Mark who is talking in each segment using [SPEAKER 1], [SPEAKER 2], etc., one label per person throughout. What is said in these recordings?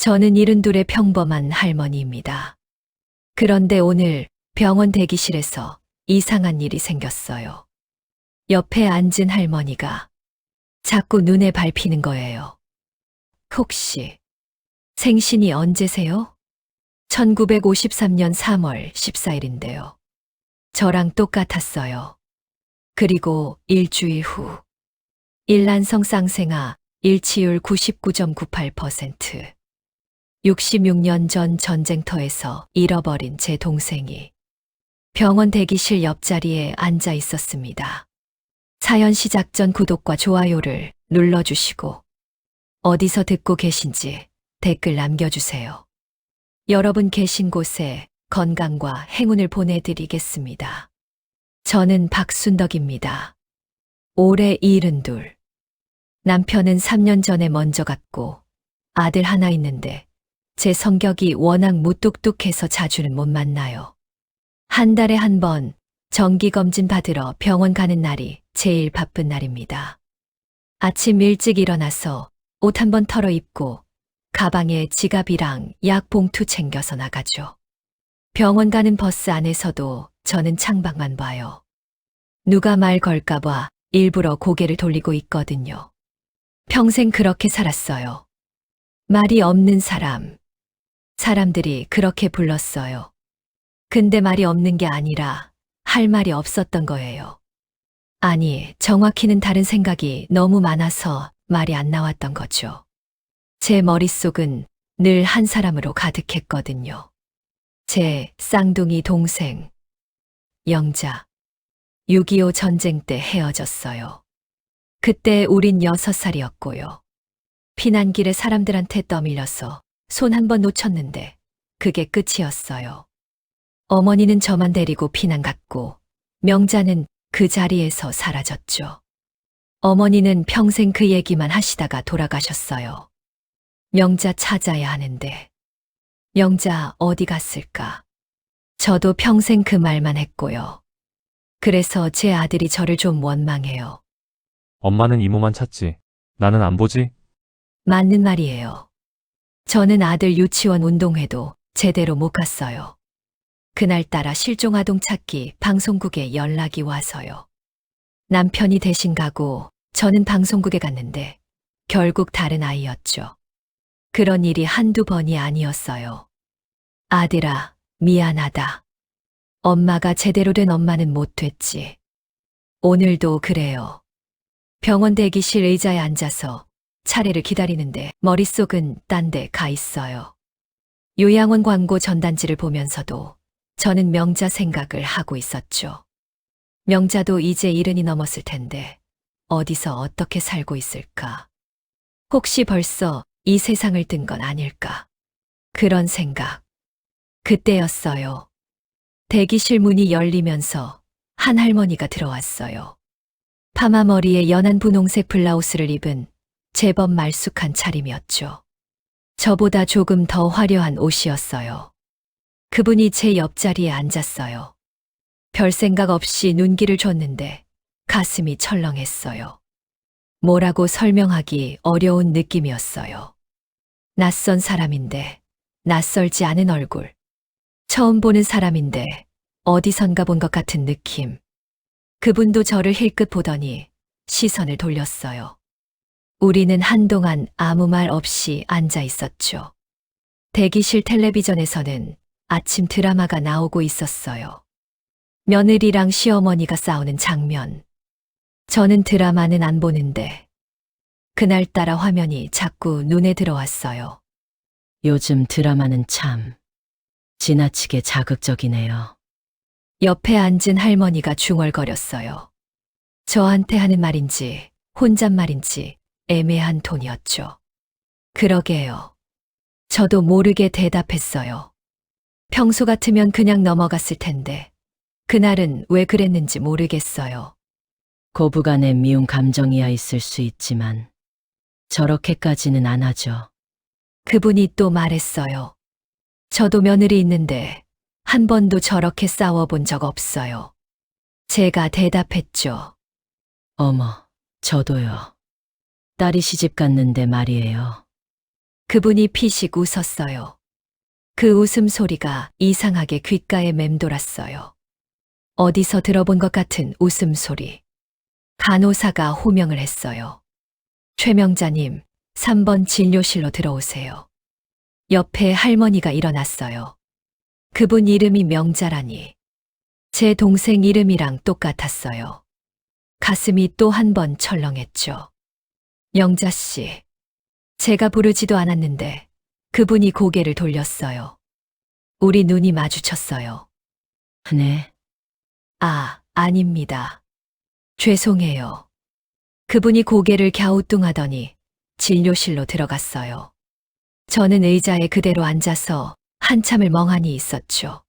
[SPEAKER 1] 저는 72의 평범한 할머니입니다. 그런데 오늘 병원 대기실에서 이상한 일이 생겼어요. 옆에 앉은 할머니가 자꾸 눈에 밟히는 거예요. 혹시 생신이 언제세요? 1953년 3월 14일인데요. 저랑 똑같았어요. 그리고 일주일 후 일란성 쌍생아 일치율 99.98%. 66년 전 전쟁터에서 잃어버린 제 동생이 병원 대기실 옆자리에 앉아 있었습니다. 사연 시작 전 구독과 좋아요를 눌러주시고 어디서 듣고 계신지 댓글 남겨주세요. 여러분 계신 곳에 건강과 행운을 보내드리겠습니다. 저는 박순덕입니다. 올해 72. 남편은 3년 전에 먼저 갔고 아들 하나 있는데 제 성격이 워낙 무뚝뚝해서 자주는 못 만나요. 한 달에 한 번 정기검진 받으러 병원 가는 날이 제일 바쁜 날입니다. 아침 일찍 일어나서 옷 한 번 털어 입고 가방에 지갑이랑 약 봉투 챙겨서 나가죠. 병원 가는 버스 안에서도 저는 창밖만 봐요. 누가 말 걸까봐 일부러 고개를 돌리고 있거든요. 평생 그렇게 살았어요. 말이 없는 사람. 사람들이 그렇게 불렀어요. 근데 말이 없는 게 아니라 할 말이 없었던 거예요. 아니, 정확히는 다른 생각이 너무 많아서 말이 안 나왔던 거죠. 제 머릿속은 늘 한 사람으로 가득했거든요. 제 쌍둥이 동생, 영자. 6.25 전쟁 때 헤어졌어요. 그때 우린 6살이었고요. 피난길에 사람들한테 떠밀려서 손 한 번 놓쳤는데 그게 끝이었어요. 어머니는 저만 데리고 피난 갔고 명자는 그 자리에서 사라졌죠. 어머니는 평생 그 얘기만 하시다가 돌아가셨어요. 명자 찾아야 하는데 명자 어디 갔을까? 저도 평생 그 말만 했고요. 그래서 제 아들이 저를 좀 원망해요.
[SPEAKER 2] 엄마는 이모만 찾지. 나는 안 보지?
[SPEAKER 1] 맞는 말이에요. 저는 아들 유치원 운동회도 제대로 못 갔어요. 그날따라 실종아동 찾기 방송국에 연락이 와서요. 남편이 대신 가고 저는 방송국에 갔는데 결국 다른 아이였죠. 그런 일이 한두 번이 아니었어요. 아들아, 미안하다. 엄마가 제대로 된 엄마는 못 됐지. 오늘도 그래요. 병원 대기실 의자에 앉아서 차례를 기다리는데 머릿속은 딴 데 가 있어요. 요양원 광고 전단지를 보면서도 저는 명자 생각을 하고 있었죠. 명자도 이제 70이 넘었을 텐데 어디서 어떻게 살고 있을까? 혹시 벌써 이 세상을 뜬 건 아닐까? 그런 생각. 그때였어요. 대기실 문이 열리면서 한 할머니가 들어왔어요. 파마 머리에 연한 분홍색 블라우스를 입은 제법 말쑥한 차림이었죠. 저보다 조금 더 화려한 옷이었어요. 그분이 제 옆자리에 앉았어요. 별 생각 없이 눈길을 줬는데 가슴이 철렁했어요. 뭐라고 설명하기 어려운 느낌이었어요. 낯선 사람인데 낯설지 않은 얼굴. 처음 보는 사람인데 어디선가 본 것 같은 느낌. 그분도 저를 힐끗 보더니 시선을 돌렸어요. 우리는 한동안 아무 말 없이 앉아 있었죠. 대기실 텔레비전에서는 아침 드라마가 나오고 있었어요. 며느리랑 시어머니가 싸우는 장면. 저는 드라마는 안 보는데 그날따라 화면이 자꾸 눈에 들어왔어요.
[SPEAKER 3] 요즘 드라마는 참 지나치게 자극적이네요.
[SPEAKER 1] 옆에 앉은 할머니가 중얼거렸어요. 저한테 하는 말인지 혼잣말인지 애매한 톤이었죠. 그러게요. 저도 모르게 대답했어요. 평소 같으면 그냥 넘어갔을 텐데 그날은 왜 그랬는지 모르겠어요.
[SPEAKER 3] 고부간에 미운 감정이야 있을 수 있지만 저렇게까지는 안 하죠.
[SPEAKER 1] 그분이 또 말했어요. 저도 며느리 있는데 한 번도 저렇게 싸워본 적 없어요. 제가 대답했죠.
[SPEAKER 3] 어머, 저도요. 딸이 시집 갔는데 말이에요.
[SPEAKER 1] 그분이 피식 웃었어요. 그 웃음소리가 이상하게 귓가에 맴돌았어요. 어디서 들어본 것 같은 웃음소리. 간호사가 호명을 했어요. 최명자님, 3번 진료실로 들어오세요. 옆에 할머니가 일어났어요. 그분 이름이 명자라니. 제 동생 이름이랑 똑같았어요. 가슴이 또 한 번 철렁했죠. 영자 씨. 제가 부르지도 않았는데 그분이 고개를 돌렸어요. 우리 눈이 마주쳤어요.
[SPEAKER 3] 네,
[SPEAKER 1] 아, 아닙니다. 죄송해요. 그분이 고개를 갸우뚱하더니 진료실로 들어갔어요. 저는 의자에 그대로 앉아서 한참을 멍하니 있었죠.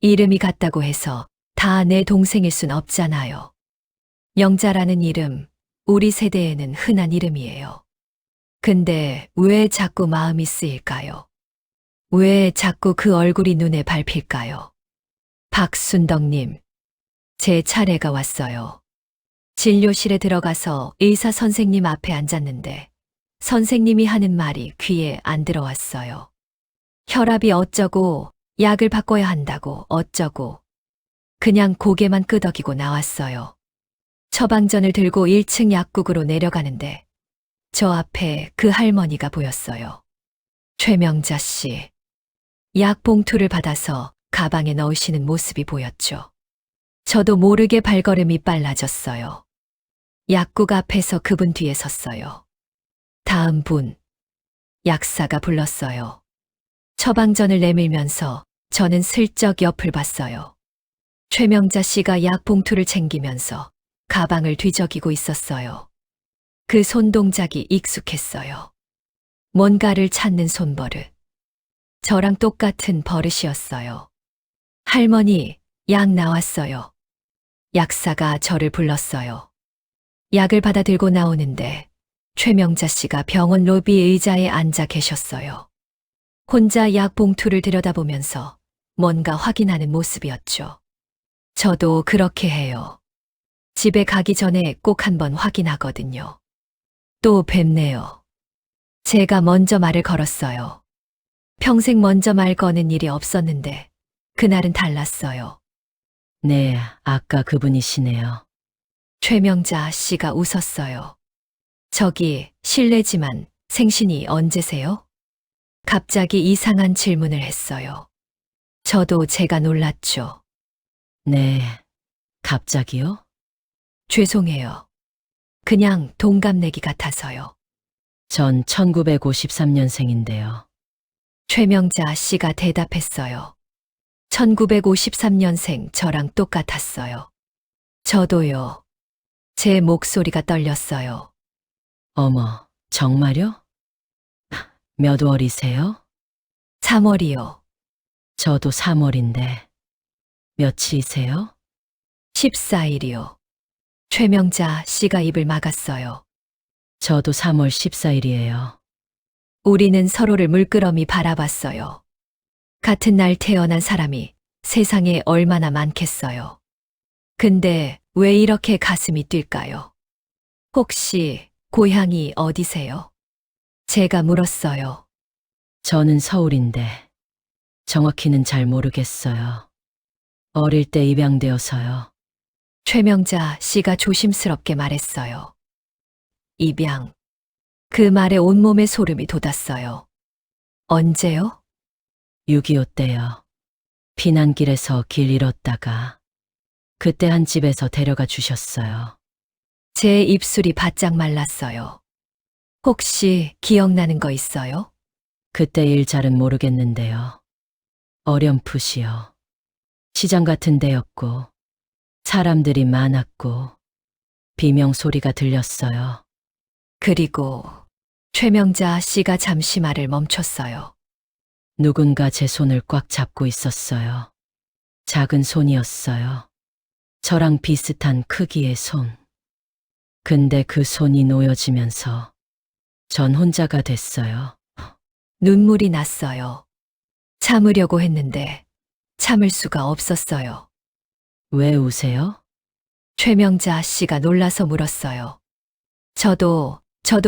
[SPEAKER 1] 이름이 같다고 해서 다 내 동생일 순 없잖아요. 영자라는 이름, 우리 세대에는 흔한 이름이에요. 근데 왜 자꾸 마음이 쓰일까요? 왜 자꾸 그 얼굴이 눈에 밟힐까요? 박순덕님, 제 차례가 왔어요. 진료실에 들어가서 의사 선생님 앞에 앉았는데 선생님이 하는 말이 귀에 안 들어왔어요. 혈압이 어쩌고, 약을 바꿔야 한다고 어쩌고. 그냥 고개만 끄덕이고 나왔어요. 처방전을 들고 1층 약국으로 내려가는데 저 앞에 그 할머니가 보였어요. 최명자 씨. 약 봉투를 받아서 가방에 넣으시는 모습이 보였죠. 저도 모르게 발걸음이 빨라졌어요. 약국 앞에서 그분 뒤에 섰어요. 다음 분. 약사가 불렀어요. 처방전을 내밀면서 저는 슬쩍 옆을 봤어요. 최명자 씨가 약 봉투를 챙기면서 가방을 뒤적이고 있었어요. 그 손동작이 익숙했어요. 뭔가를 찾는 손버릇. 저랑 똑같은 버릇이었어요. 할머니, 약 나왔어요. 약사가 저를 불렀어요. 약을 받아 들고 나오는데 최명자 씨가 병원 로비 의자에 앉아 계셨어요. 혼자 약 봉투를 들여다보면서 뭔가 확인하는 모습이었죠. 저도 그렇게 해요. 집에 가기 전에 꼭 한번 확인하거든요. 또 뵙네요. 제가 먼저 말을 걸었어요. 평생 먼저 말 거는 일이 없었는데 그날은 달랐어요.
[SPEAKER 3] 네, 아까 그분이시네요.
[SPEAKER 1] 최명자 씨가 웃었어요. 저기 실례지만 생신이 언제세요? 갑자기 이상한 질문을 했어요. 저도 제가 놀랐죠.
[SPEAKER 3] 네, 갑자기요?
[SPEAKER 1] 죄송해요. 그냥 동갑내기 같아서요.
[SPEAKER 3] 전 1953년생인데요.
[SPEAKER 1] 최명자 씨가 대답했어요. 1953년생 저랑 똑같았어요. 저도요. 제 목소리가 떨렸어요.
[SPEAKER 3] 어머, 정말요? 몇 월이세요?
[SPEAKER 1] 3월이요.
[SPEAKER 3] 저도 3월인데. 며칠이세요?
[SPEAKER 1] 14일이요. 최명자 씨가 입을 막았어요.
[SPEAKER 3] 저도 3월 14일이에요.
[SPEAKER 1] 우리는 서로를 물끄러미 바라봤어요. 같은 날 태어난 사람이 세상에 얼마나 많겠어요. 근데 왜 이렇게 가슴이 뛸까요? 혹시 고향이 어디세요? 제가 물었어요.
[SPEAKER 3] 저는 서울인데 정확히는 잘 모르겠어요. 어릴 때 입양되어서요.
[SPEAKER 1] 최명자 씨가 조심스럽게 말했어요. 입양. 그 말에 온몸에 소름이 돋았어요. 언제요?
[SPEAKER 3] 6.25 때요. 피난길에서 길 잃었다가 그때 한 집에서 데려가 주셨어요.
[SPEAKER 1] 제 입술이 바짝 말랐어요. 혹시 기억나는 거 있어요?
[SPEAKER 3] 그때 일잘은 모르겠는데요. 어렴풋이요. 시장 같은 데였고 사람들이 많았고 비명 소리가 들렸어요.
[SPEAKER 1] 그리고 최명자 씨가 잠시 말을 멈췄어요.
[SPEAKER 3] 누군가 제 손을 꽉 잡고 있었어요. 작은 손이었어요. 저랑 비슷한 크기의 손. 근데 그 손이 놓여지면서 전 혼자가 됐어요.
[SPEAKER 1] 눈물이 났어요. 참으려고 했는데 참을 수가 없었어요.
[SPEAKER 3] 왜 우세요?
[SPEAKER 1] 최명자 씨가 놀라서 물었어요. 저도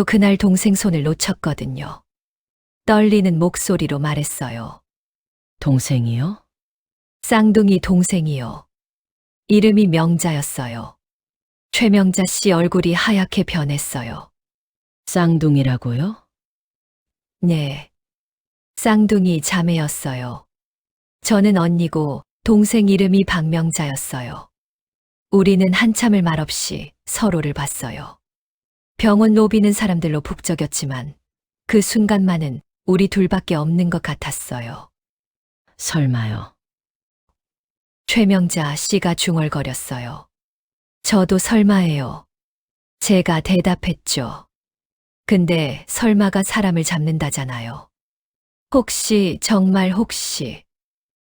[SPEAKER 1] 그날 동생 손을 놓쳤거든요. 떨리는 목소리로 말했어요.
[SPEAKER 3] 동생이요?
[SPEAKER 1] 쌍둥이 동생이요. 이름이 명자였어요. 최명자 씨 얼굴이 하얗게 변했어요.
[SPEAKER 3] 쌍둥이라고요?
[SPEAKER 1] 네. 쌍둥이 자매였어요. 저는 언니고 동생 이름이 박명자였어요. 우리는 한참을 말없이 서로를 봤어요. 병원 로비는 사람들로 북적였지만 그 순간만은 우리 둘밖에 없는 것 같았어요.
[SPEAKER 3] 설마요.
[SPEAKER 1] 최명자 씨가 중얼거렸어요. 저도 설마예요. 제가 대답했죠. 근데 설마가 사람을 잡는다잖아요. 혹시, 정말 혹시,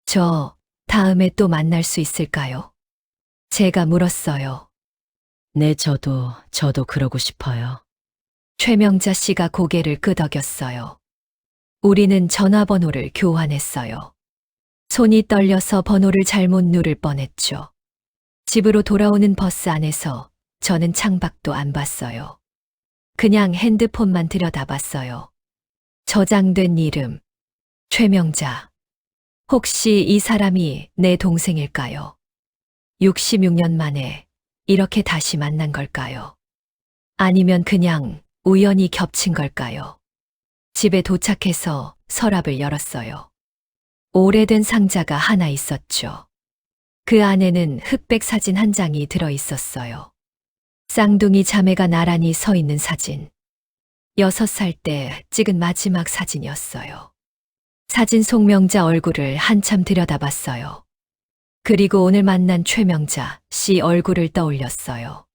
[SPEAKER 1] 저 다음에 또 만날 수 있을까요? 제가 물었어요.
[SPEAKER 3] 네, 저도 그러고 싶어요.
[SPEAKER 1] 최명자 씨가 고개를 끄덕였어요. 우리는 전화번호를 교환했어요. 손이 떨려서 번호를 잘못 누를 뻔했죠. 집으로 돌아오는 버스 안에서 저는 창밖도 안 봤어요. 그냥 핸드폰만 들여다봤어요. 저장된 이름, 최명자. 혹시 이 사람이 내 동생일까요? 66년 만에 이렇게 다시 만난 걸까요? 아니면 그냥 우연히 겹친 걸까요? 집에 도착해서 서랍을 열었어요. 오래된 상자가 하나 있었죠. 그 안에는 흑백 사진 한 장이 들어 있었어요. 쌍둥이 자매가 나란히 서 있는 사진. 6살 때 찍은 마지막 사진이었어요. 사진 속 명자 얼굴을 한참 들여다봤어요. 그리고 오늘 만난 최명자 씨 얼굴을 떠올렸어요.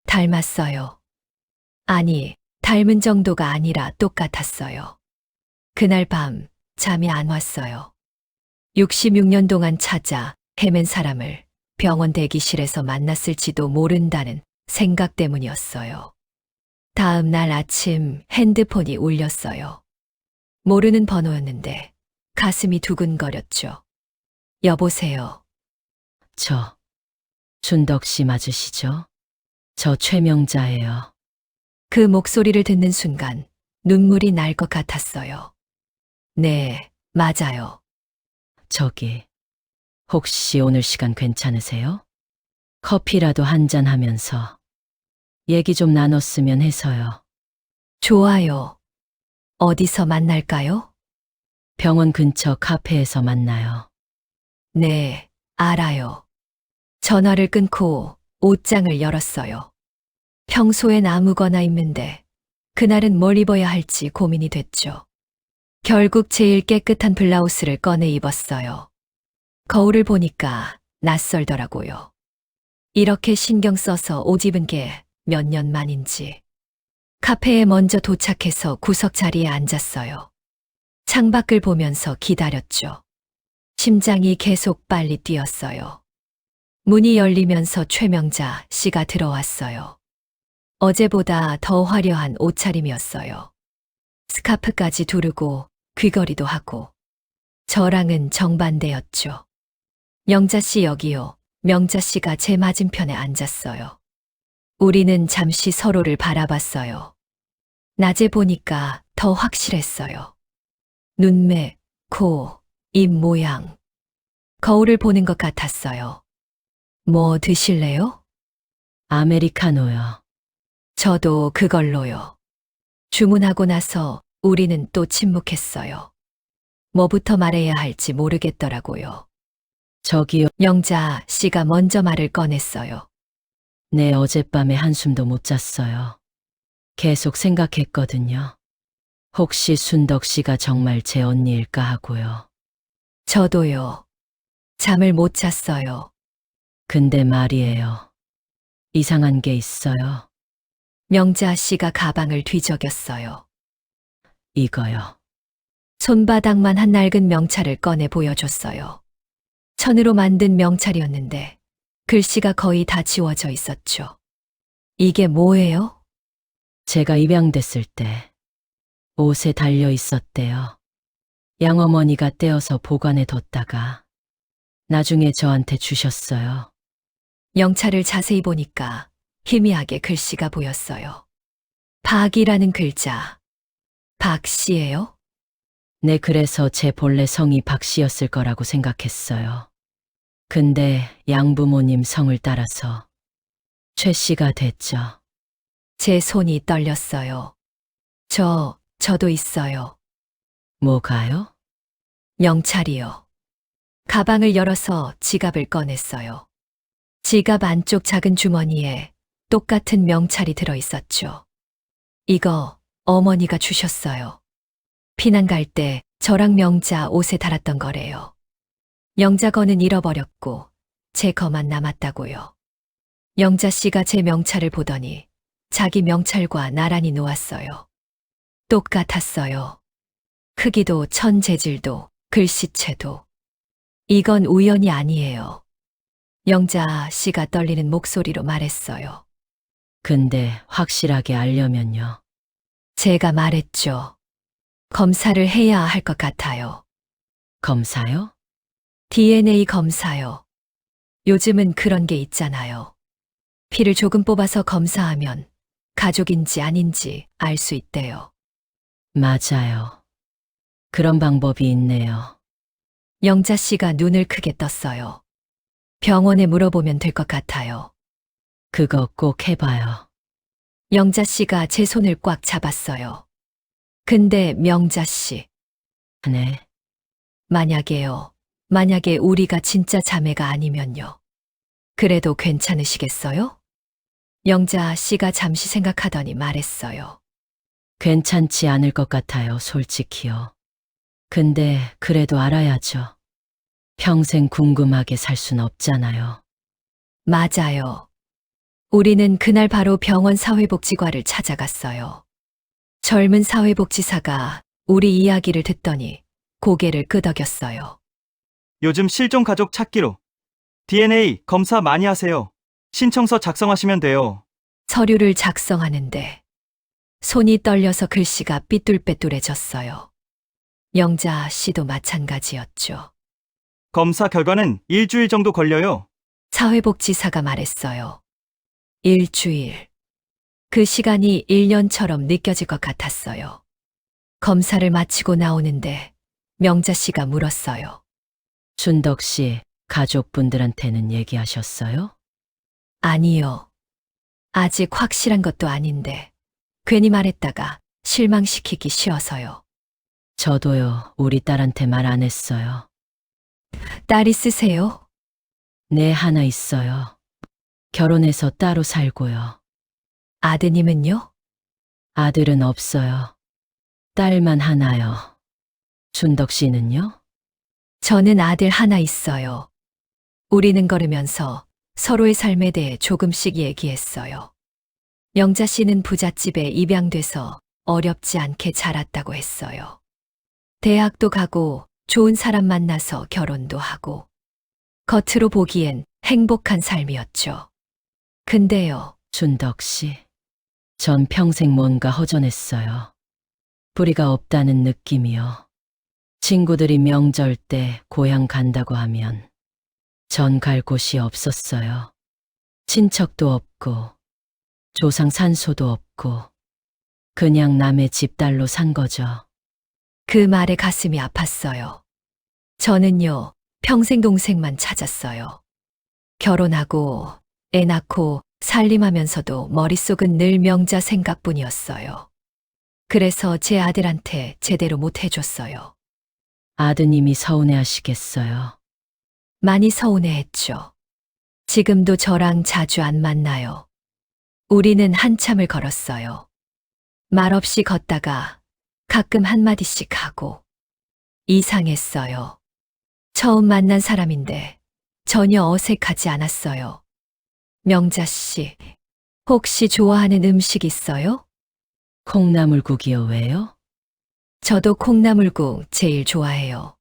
[SPEAKER 1] 닮았어요. 아니, 닮은 정도가 아니라 똑같았어요. 그날 밤 잠이 안 왔어요. 66년 동안 찾아 헤맨 사람을 병원 대기실에서 만났을지도 모른다는 생각 때문이었어요. 다음 날 아침 핸드폰이 울렸어요. 모르는 번호였는데 가슴이 두근거렸죠. 여보세요.
[SPEAKER 3] 준덕 씨 맞으시죠? 저 최명자예요.
[SPEAKER 1] 그 목소리를 듣는 순간 눈물이 날 것 같았어요. 네, 맞아요.
[SPEAKER 3] 혹시 오늘 시간 괜찮으세요? 커피라도 한잔 하면서 얘기 좀 나눴으면 해서요.
[SPEAKER 1] 좋아요. 어디서 만날까요?
[SPEAKER 3] 병원 근처 카페에서 만나요.
[SPEAKER 1] 네, 알아요. 전화를 끊고 옷장을 열었어요. 평소엔 아무거나 입는데 그날은 뭘 입어야 할지 고민이 됐죠. 결국 제일 깨끗한 블라우스를 꺼내 입었어요. 거울을 보니까 낯설더라고요. 이렇게 신경 써서 옷 입은 게 몇 년 만인지. 카페에 먼저 도착해서 구석 자리에 앉았어요. 창밖을 보면서 기다렸죠. 심장이 계속 빨리 뛰었어요. 문이 열리면서 최명자 씨가 들어왔어요. 어제보다 더 화려한 옷차림이었어요. 스카프까지 두르고 귀걸이도 하고. 저랑은 정반대였죠. 명자 씨 여기요. 명자 씨가 제 맞은편에 앉았어요. 우리는 잠시 서로를 바라봤어요. 낮에 보니까 더 확실했어요. 눈매, 코, 입 모양. 거울을 보는 것 같았어요. 뭐 드실래요?
[SPEAKER 3] 아메리카노요.
[SPEAKER 1] 저도 그걸로요. 주문하고 나서 우리는 또 침묵했어요. 뭐부터 말해야 할지 모르겠더라고요.
[SPEAKER 3] 저기요.
[SPEAKER 1] 명자 씨가 먼저 말을 꺼냈어요.
[SPEAKER 3] 네, 어젯밤에 한숨도 못 잤어요. 계속 생각했거든요. 혹시 순덕 씨가 정말 제 언니일까 하고요.
[SPEAKER 1] 저도요. 잠을 못 잤어요.
[SPEAKER 3] 근데 말이에요. 이상한 게 있어요.
[SPEAKER 1] 명자 씨가 가방을 뒤적였어요.
[SPEAKER 3] 이거요.
[SPEAKER 1] 손바닥만 한 낡은 명찰을 꺼내 보여줬어요. 천으로 만든 명찰이었는데 글씨가 거의 다 지워져 있었죠. 이게 뭐예요?
[SPEAKER 3] 제가 입양됐을 때 옷에 달려 있었대요. 양어머니가 떼어서 보관해 뒀다가 나중에 저한테 주셨어요.
[SPEAKER 1] 명찰을 자세히 보니까 희미하게 글씨가 보였어요. 박이라는 글자. 박 씨예요?
[SPEAKER 3] 네, 그래서 제 본래 성이 박 씨였을 거라고 생각했어요. 근데 양부모님 성을 따라서 최 씨가 됐죠.
[SPEAKER 1] 제 손이 떨렸어요. 저도 있어요.
[SPEAKER 3] 뭐가요?
[SPEAKER 1] 명찰이요. 가방을 열어서 지갑을 꺼냈어요. 지갑 안쪽 작은 주머니에 똑같은 명찰이 들어 있었죠. 이거 어머니가 주셨어요. 피난 갈 때 저랑 명자 옷에 달았던 거래요. 영자 거는 잃어버렸고 제 거만 남았다고요. 영자 씨가 제 명찰을 보더니 자기 명찰과 나란히 놓았어요. 똑같았어요. 크기도 천재질도 글씨체도. 이건 우연이 아니에요. 영자 씨가 떨리는 목소리로 말했어요.
[SPEAKER 3] 근데 확실하게 알려면요.
[SPEAKER 1] 제가 말했죠. 검사를 해야 할 것 같아요.
[SPEAKER 3] 검사요?
[SPEAKER 1] DNA 검사요. 요즘은 그런 게 있잖아요. 피를 조금 뽑아서 검사하면 가족인지 아닌지 알 수 있대요.
[SPEAKER 3] 맞아요. 그런 방법이 있네요.
[SPEAKER 1] 영자 씨가 눈을 크게 떴어요. 병원에 물어보면 될 것 같아요.
[SPEAKER 3] 그거 꼭 해봐요.
[SPEAKER 1] 영자 씨가 제 손을 꽉 잡았어요. 근데 명자 씨,
[SPEAKER 3] 네.
[SPEAKER 1] 만약에 우리가 진짜 자매가 아니면요. 그래도 괜찮으시겠어요? 영자 씨가 잠시 생각하더니 말했어요.
[SPEAKER 3] 괜찮지 않을 것 같아요, 솔직히요. 근데 그래도 알아야죠. 평생 궁금하게 살 순 없잖아요.
[SPEAKER 1] 맞아요. 우리는 그날 바로 병원 사회복지과를 찾아갔어요. 젊은 사회복지사가 우리 이야기를 듣더니 고개를 끄덕였어요.
[SPEAKER 4] 요즘 실종 가족 찾기로 DNA 검사 많이 하세요. 신청서 작성하시면 돼요.
[SPEAKER 1] 서류를 작성하는데 손이 떨려서 글씨가 삐뚤빼뚤해졌어요. 영자 씨도 마찬가지였죠.
[SPEAKER 4] 검사 결과는 일주일 정도 걸려요.
[SPEAKER 1] 사회복지사가 말했어요. 일주일. 그 시간이 1년처럼 느껴질 것 같았어요. 검사를 마치고 나오는데 명자 씨가 물었어요.
[SPEAKER 3] 준덕 씨, 가족분들한테는 얘기하셨어요?
[SPEAKER 1] 아니요. 아직 확실한 것도 아닌데 괜히 말했다가 실망시키기 쉬워서요.
[SPEAKER 3] 저도요, 우리 딸한테 말 안 했어요.
[SPEAKER 1] 딸 있으세요?
[SPEAKER 3] 네, 하나 있어요. 결혼해서 따로 살고요.
[SPEAKER 1] 아드님은요?
[SPEAKER 3] 아들은 없어요. 딸만 하나요. 준덕 씨는요?
[SPEAKER 1] 저는 아들 하나 있어요. 우리는 걸으면서 서로의 삶에 대해 조금씩 얘기했어요. 영자 씨는 부잣집에 입양돼서 어렵지 않게 자랐다고 했어요. 대학도 가고 좋은 사람 만나서 결혼도 하고 겉으로 보기엔 행복한 삶이었죠. 근데요,
[SPEAKER 3] 준덕 씨. 전 평생 뭔가 허전했어요. 뿌리가 없다는 느낌이요. 친구들이 명절 때 고향 간다고 하면 전 갈 곳이 없었어요. 친척도 없고 조상 산소도 없고 그냥 남의 집 딸로 산 거죠.
[SPEAKER 1] 그 말에 가슴이 아팠어요. 저는요, 평생 동생만 찾았어요. 결혼하고 애 낳고 살림하면서도 머릿속은 늘 명자 생각뿐이었어요. 그래서 제 아들한테 제대로 못 해줬어요.
[SPEAKER 3] 아드님이 서운해하시겠어요.
[SPEAKER 1] 많이 서운해했죠. 지금도 저랑 자주 안 만나요. 우리는 한참을 걸었어요. 말없이 걷다가 가끔 한마디씩 하고. 이상했어요. 처음 만난 사람인데 전혀 어색하지 않았어요. 명자 씨, 혹시 좋아하는 음식 있어요?
[SPEAKER 3] 콩나물국이요, 왜요?
[SPEAKER 1] 저도 콩나물국 제일 좋아해요.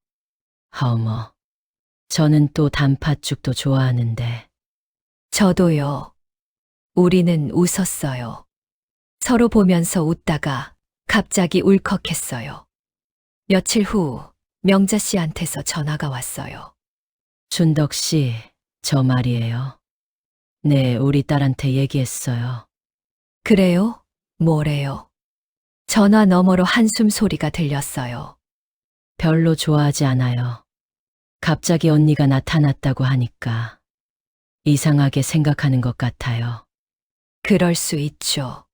[SPEAKER 3] 어머, 저는 또 단팥죽도 좋아하는데.
[SPEAKER 1] 저도요. 우리는 웃었어요. 서로 보면서 웃다가 갑자기 울컥했어요. 며칠 후 명자 씨한테서 전화가 왔어요.
[SPEAKER 3] 준덕 씨, 저 말이에요. 네, 우리 딸한테 얘기했어요.
[SPEAKER 1] 그래요? 뭐래요? 전화 너머로 한숨 소리가 들렸어요.
[SPEAKER 3] 별로 좋아하지 않아요. 갑자기 언니가 나타났다고 하니까 이상하게 생각하는 것 같아요.
[SPEAKER 1] 그럴 수 있죠.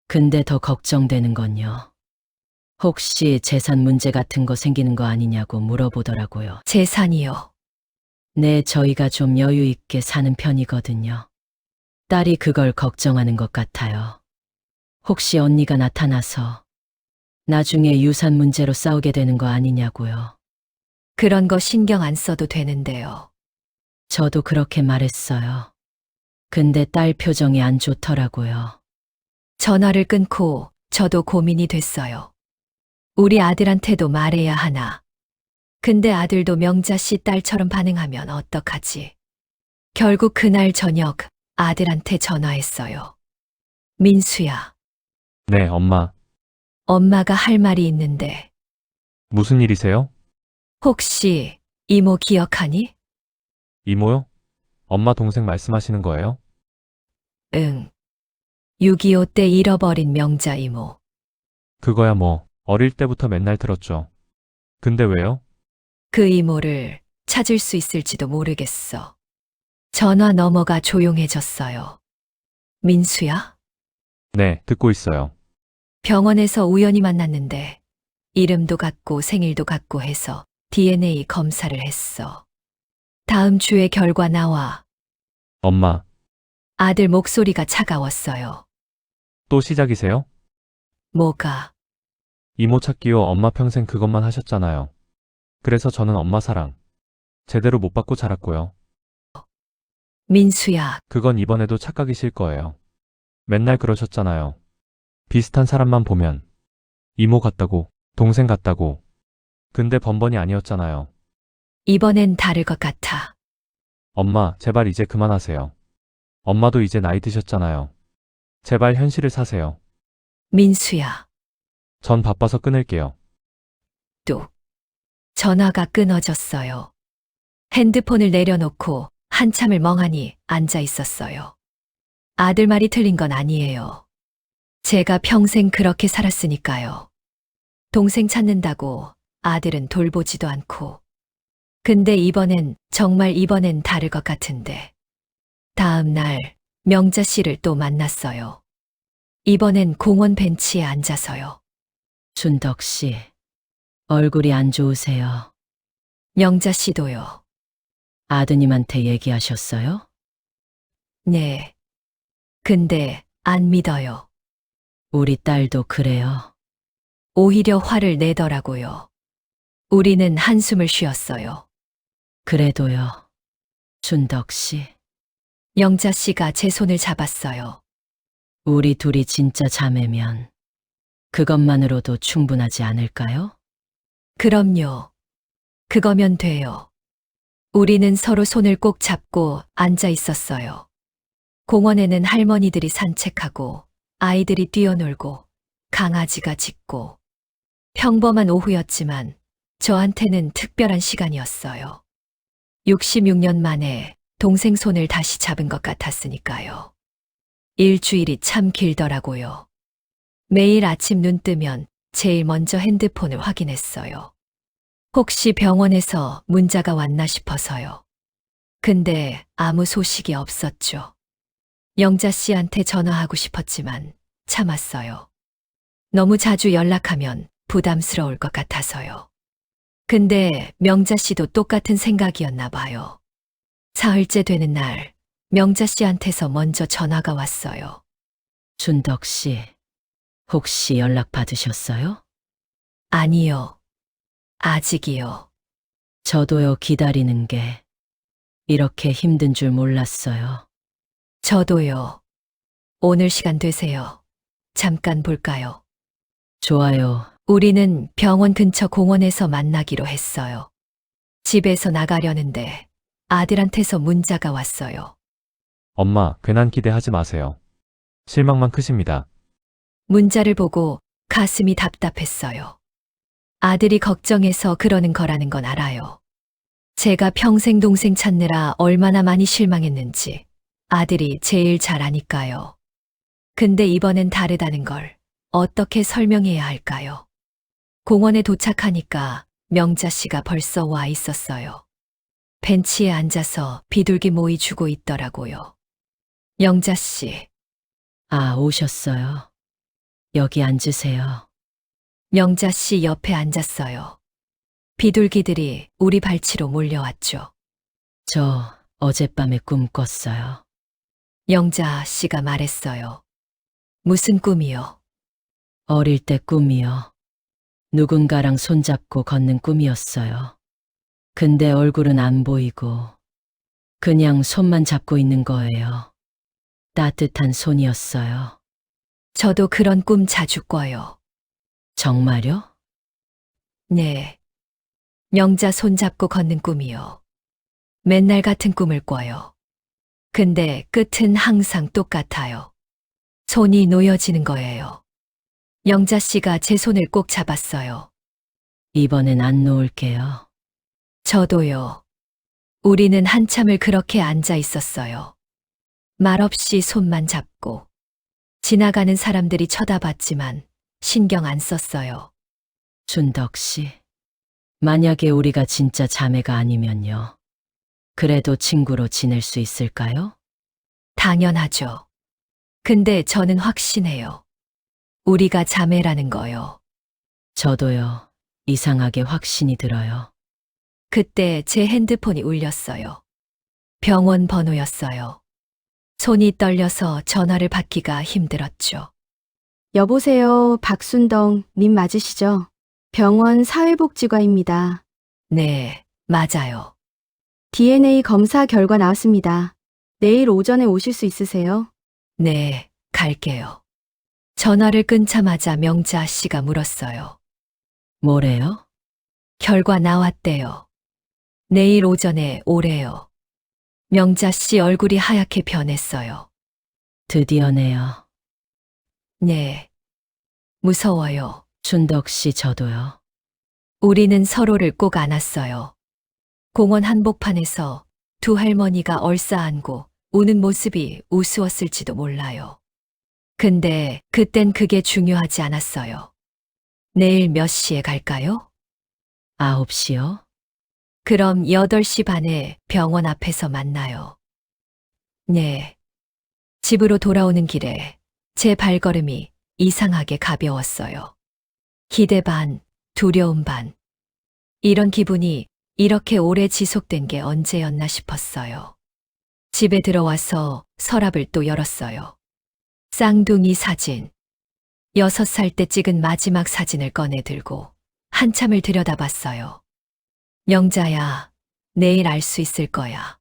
[SPEAKER 3] 근데 더 걱정되는 건요. 혹시 재산 문제 같은 거 생기는 거 아니냐고 물어보더라고요.
[SPEAKER 1] 재산이요.
[SPEAKER 3] 네, 저희가 좀 여유 있게 사는 편이거든요. 딸이 그걸 걱정하는 것 같아요. 혹시 언니가 나타나서 나중에 유산 문제로 싸우게 되는 거 아니냐고요.
[SPEAKER 1] 그런 거 신경 안 써도 되는데요.
[SPEAKER 3] 저도 그렇게 말했어요. 근데 딸 표정이 안 좋더라고요.
[SPEAKER 1] 전화를 끊고 저도 고민이 됐어요. 우리 아들한테도 말해야 하나. 근데 아들도 명자 씨 딸처럼 반응하면 어떡하지? 결국 그날 저녁 아들한테 전화했어요. 민수야,
[SPEAKER 2] 네, 엄마.
[SPEAKER 1] 엄마가 할 말이 있는데
[SPEAKER 2] 무슨 일이세요?
[SPEAKER 1] 혹시 이모 기억하니?
[SPEAKER 2] 이모요? 엄마 동생 말씀하시는 거예요?
[SPEAKER 1] 응. 6.25 때 잃어버린 명자 이모.
[SPEAKER 2] 그거야 뭐, 어릴 때부터 맨날 들었죠. 근데 왜요?
[SPEAKER 1] 그 이모를 찾을 수 있을지도 모르겠어. 전화 너머가 조용해졌어요. 민수야?
[SPEAKER 2] 네, 듣고 있어요.
[SPEAKER 1] 병원에서 우연히 만났는데 이름도 같고 생일도 같고 해서 DNA 검사를 했어. 다음 주에 결과 나와.
[SPEAKER 2] 엄마,
[SPEAKER 1] 아들 목소리가 차가웠어요.
[SPEAKER 2] 또 시작이세요?
[SPEAKER 1] 뭐가?
[SPEAKER 2] 이모 찾기요, 엄마 평생 그것만 하셨잖아요. 그래서 저는 엄마 사랑 제대로 못 받고 자랐고요.
[SPEAKER 1] 민수야,
[SPEAKER 2] 그건 이번에도 착각이실 거예요. 맨날 그러셨잖아요. 비슷한 사람만 보면 이모 같다고, 동생 같다고. 근데 번번이 아니었잖아요.
[SPEAKER 1] 이번엔 다를 것 같아.
[SPEAKER 2] 엄마, 제발 이제 그만하세요. 엄마도 이제 나이 드셨잖아요. 제발 현실을 사세요.
[SPEAKER 1] 민수야,
[SPEAKER 2] 전 바빠서 끊을게요.
[SPEAKER 1] 뚝. 전화가 끊어졌어요. 핸드폰을 내려놓고 한참을 멍하니 앉아 있었어요. 아들 말이 틀린 건 아니에요. 제가 평생 그렇게 살았으니까요. 동생 찾는다고 아들은 돌보지도 않고. 근데 정말 이번엔 다를 것 같은데. 다음 날 명자 씨를 또 만났어요. 이번엔 공원 벤치에 앉아서요.
[SPEAKER 3] 준덕 씨, 얼굴이 안 좋으세요.
[SPEAKER 1] 명자 씨도요.
[SPEAKER 3] 아드님한테 얘기하셨어요?
[SPEAKER 1] 네. 근데 안 믿어요.
[SPEAKER 3] 우리 딸도 그래요.
[SPEAKER 1] 오히려 화를 내더라고요. 우리는 한숨을 쉬었어요.
[SPEAKER 3] 그래도요. 준덕 씨,
[SPEAKER 1] 영자 씨가 제 손을 잡았어요.
[SPEAKER 3] 우리 둘이 진짜 자매면 그것만으로도 충분하지 않을까요?
[SPEAKER 1] 그럼요. 그거면 돼요. 우리는 서로 손을 꼭 잡고 앉아 있었어요. 공원에는 할머니들이 산책하고 아이들이 뛰어놀고 강아지가 짖고 평범한 오후였지만 저한테는 특별한 시간이었어요. 66년 만에 동생 손을 다시 잡은 것 같았으니까요. 일주일이 참 길더라고요. 매일 아침 눈 뜨면 제일 먼저 핸드폰을 확인했어요. 혹시 병원에서 문자가 왔나 싶어서요. 근데 아무 소식이 없었죠. 영자 씨한테 전화하고 싶었지만 참았어요. 너무 자주 연락하면 부담스러울 것 같아서요. 근데 명자 씨도 똑같은 생각이었나 봐요. 사흘째 되는 날, 명자 씨한테서 먼저 전화가 왔어요.
[SPEAKER 3] 준덕 씨, 혹시 연락 받으셨어요?
[SPEAKER 1] 아니요. 아직이요.
[SPEAKER 3] 저도요, 기다리는 게 이렇게 힘든 줄 몰랐어요.
[SPEAKER 1] 저도요. 오늘 시간 되세요. 잠깐 볼까요?
[SPEAKER 3] 좋아요.
[SPEAKER 1] 우리는 병원 근처 공원에서 만나기로 했어요. 집에서 나가려는데 아들한테서 문자가 왔어요.
[SPEAKER 2] 엄마, 괜한 기대하지 마세요. 실망만 크십니다.
[SPEAKER 1] 문자를 보고 가슴이 답답했어요. 아들이 걱정해서 그러는 거라는 건 알아요. 제가 평생 동생 찾느라 얼마나 많이 실망했는지 아들이 제일 잘 아니까요. 근데 이번엔 다르다는 걸 어떻게 설명해야 할까요? 공원에 도착하니까 명자 씨가 벌써 와 있었어요. 벤치에 앉아서 비둘기 모이 주고 있더라고요. 명자 씨,
[SPEAKER 3] 아, 오셨어요. 여기 앉으세요.
[SPEAKER 1] 명자 씨 옆에 앉았어요. 비둘기들이 우리 발치로 몰려왔죠.
[SPEAKER 3] 저 어젯밤에 꿈 꿨어요.
[SPEAKER 1] 명자 씨가 말했어요. 무슨 꿈이요?
[SPEAKER 3] 어릴 때 꿈이요. 누군가랑 손잡고 걷는 꿈이었어요. 근데 얼굴은 안 보이고 그냥 손만 잡고 있는 거예요. 따뜻한 손이었어요.
[SPEAKER 1] 저도 그런 꿈 자주 꿔요.
[SPEAKER 3] 정말요?
[SPEAKER 1] 네. 명자 손잡고 걷는 꿈이요. 맨날 같은 꿈을 꿔요. 근데 끝은 항상 똑같아요. 손이 놓여지는 거예요. 명자 씨가 제 손을 꼭 잡았어요.
[SPEAKER 3] 이번엔 안 놓을게요.
[SPEAKER 1] 저도요. 우리는 한참을 그렇게 앉아 있었어요. 말없이 손만 잡고. 지나가는 사람들이 쳐다봤지만 신경 안 썼어요.
[SPEAKER 3] 준덕 씨. 만약에 우리가 진짜 자매가 아니면요. 그래도 친구로 지낼 수 있을까요?
[SPEAKER 1] 당연하죠. 근데 저는 확신해요. 우리가 자매라는 거요.
[SPEAKER 3] 저도요. 이상하게 확신이 들어요.
[SPEAKER 1] 그때 제 핸드폰이 울렸어요. 병원 번호였어요. 손이 떨려서 전화를 받기가 힘들었죠.
[SPEAKER 5] 여보세요, 박순덕 님 맞으시죠? 병원 사회복지과입니다.
[SPEAKER 1] 네, 맞아요.
[SPEAKER 5] DNA 검사 결과 나왔습니다. 내일 오전에 오실 수 있으세요?
[SPEAKER 1] 네, 갈게요. 전화를 끊자마자 명자 씨가 물었어요.
[SPEAKER 3] 뭐래요?
[SPEAKER 1] 결과 나왔대요. 내일 오전에 오래요. 명자 씨 얼굴이 하얗게 변했어요.
[SPEAKER 3] 드디어네요.
[SPEAKER 1] 네. 무서워요.
[SPEAKER 3] 준덕 씨 저도요.
[SPEAKER 1] 우리는 서로를 꼭 안았어요. 공원 한복판에서 두 할머니가 얼싸안고 우는 모습이 우스웠을지도 몰라요. 근데 그땐 그게 중요하지 않았어요. 내일 몇 시에 갈까요?
[SPEAKER 3] 9시요?
[SPEAKER 1] 그럼 8시 반에 병원 앞에서 만나요. 네. 집으로 돌아오는 길에 제 발걸음이 이상하게 가벼웠어요. 기대 반, 두려움 반. 이런 기분이 이렇게 오래 지속된 게 언제였나 싶었어요. 집에 들어와서 서랍을 또 열었어요. 쌍둥이 사진. 6살 때 찍은 마지막 사진을 꺼내 들고 한참을 들여다봤어요. 명자야, 내일 알 수 있을 거야.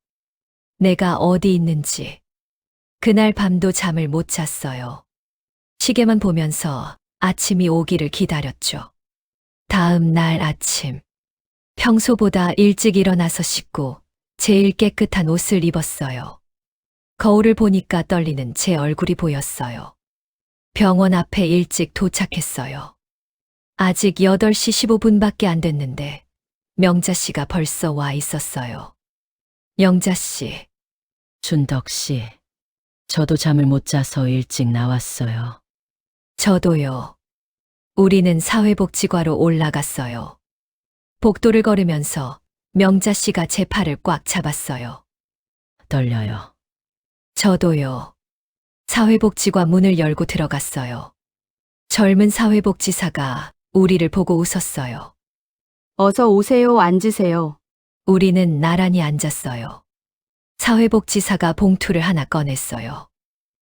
[SPEAKER 1] 내가 어디 있는지. 그날 밤도 잠을 못 잤어요. 시계만 보면서 아침이 오기를 기다렸죠. 다음 날 아침. 평소보다 일찍 일어나서 씻고 제일 깨끗한 옷을 입었어요. 거울을 보니까 떨리는 제 얼굴이 보였어요. 병원 앞에 일찍 도착했어요. 아직 8시 15분밖에 안 됐는데 명자 씨가 벌써 와 있었어요. 명자 씨,
[SPEAKER 3] 준덕 씨. 저도 잠을 못 자서 일찍 나왔어요.
[SPEAKER 1] 저도요. 우리는 사회복지과로 올라갔어요. 복도를 걸으면서 명자 씨가 제 팔을 꽉 잡았어요.
[SPEAKER 3] 떨려요.
[SPEAKER 1] 저도요. 사회복지과 문을 열고 들어갔어요. 젊은 사회복지사가 우리를 보고 웃었어요.
[SPEAKER 5] 어서 오세요, 앉으세요.
[SPEAKER 1] 우리는 나란히 앉았어요. 사회복지사가 봉투를 하나 꺼냈어요.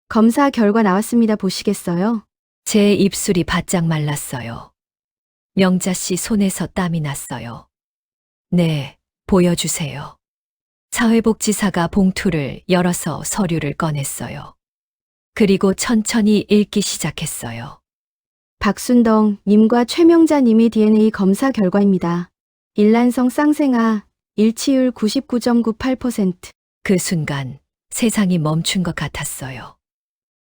[SPEAKER 5] 검사 결과 나왔습니다. 보시겠어요?
[SPEAKER 1] 제 입술이 바짝 말랐어요. 명자 씨 손에서 땀이 났어요. 네, 보여주세요. 사회복지사가 봉투를 열어서 서류를 꺼냈어요. 그리고 천천히 읽기 시작했어요.
[SPEAKER 5] 박순덕 님과 최명자 님의 DNA 검사 결과입니다. 일란성 쌍생아, 일치율 99.98%.
[SPEAKER 1] 그 순간 세상이 멈춘 것 같았어요.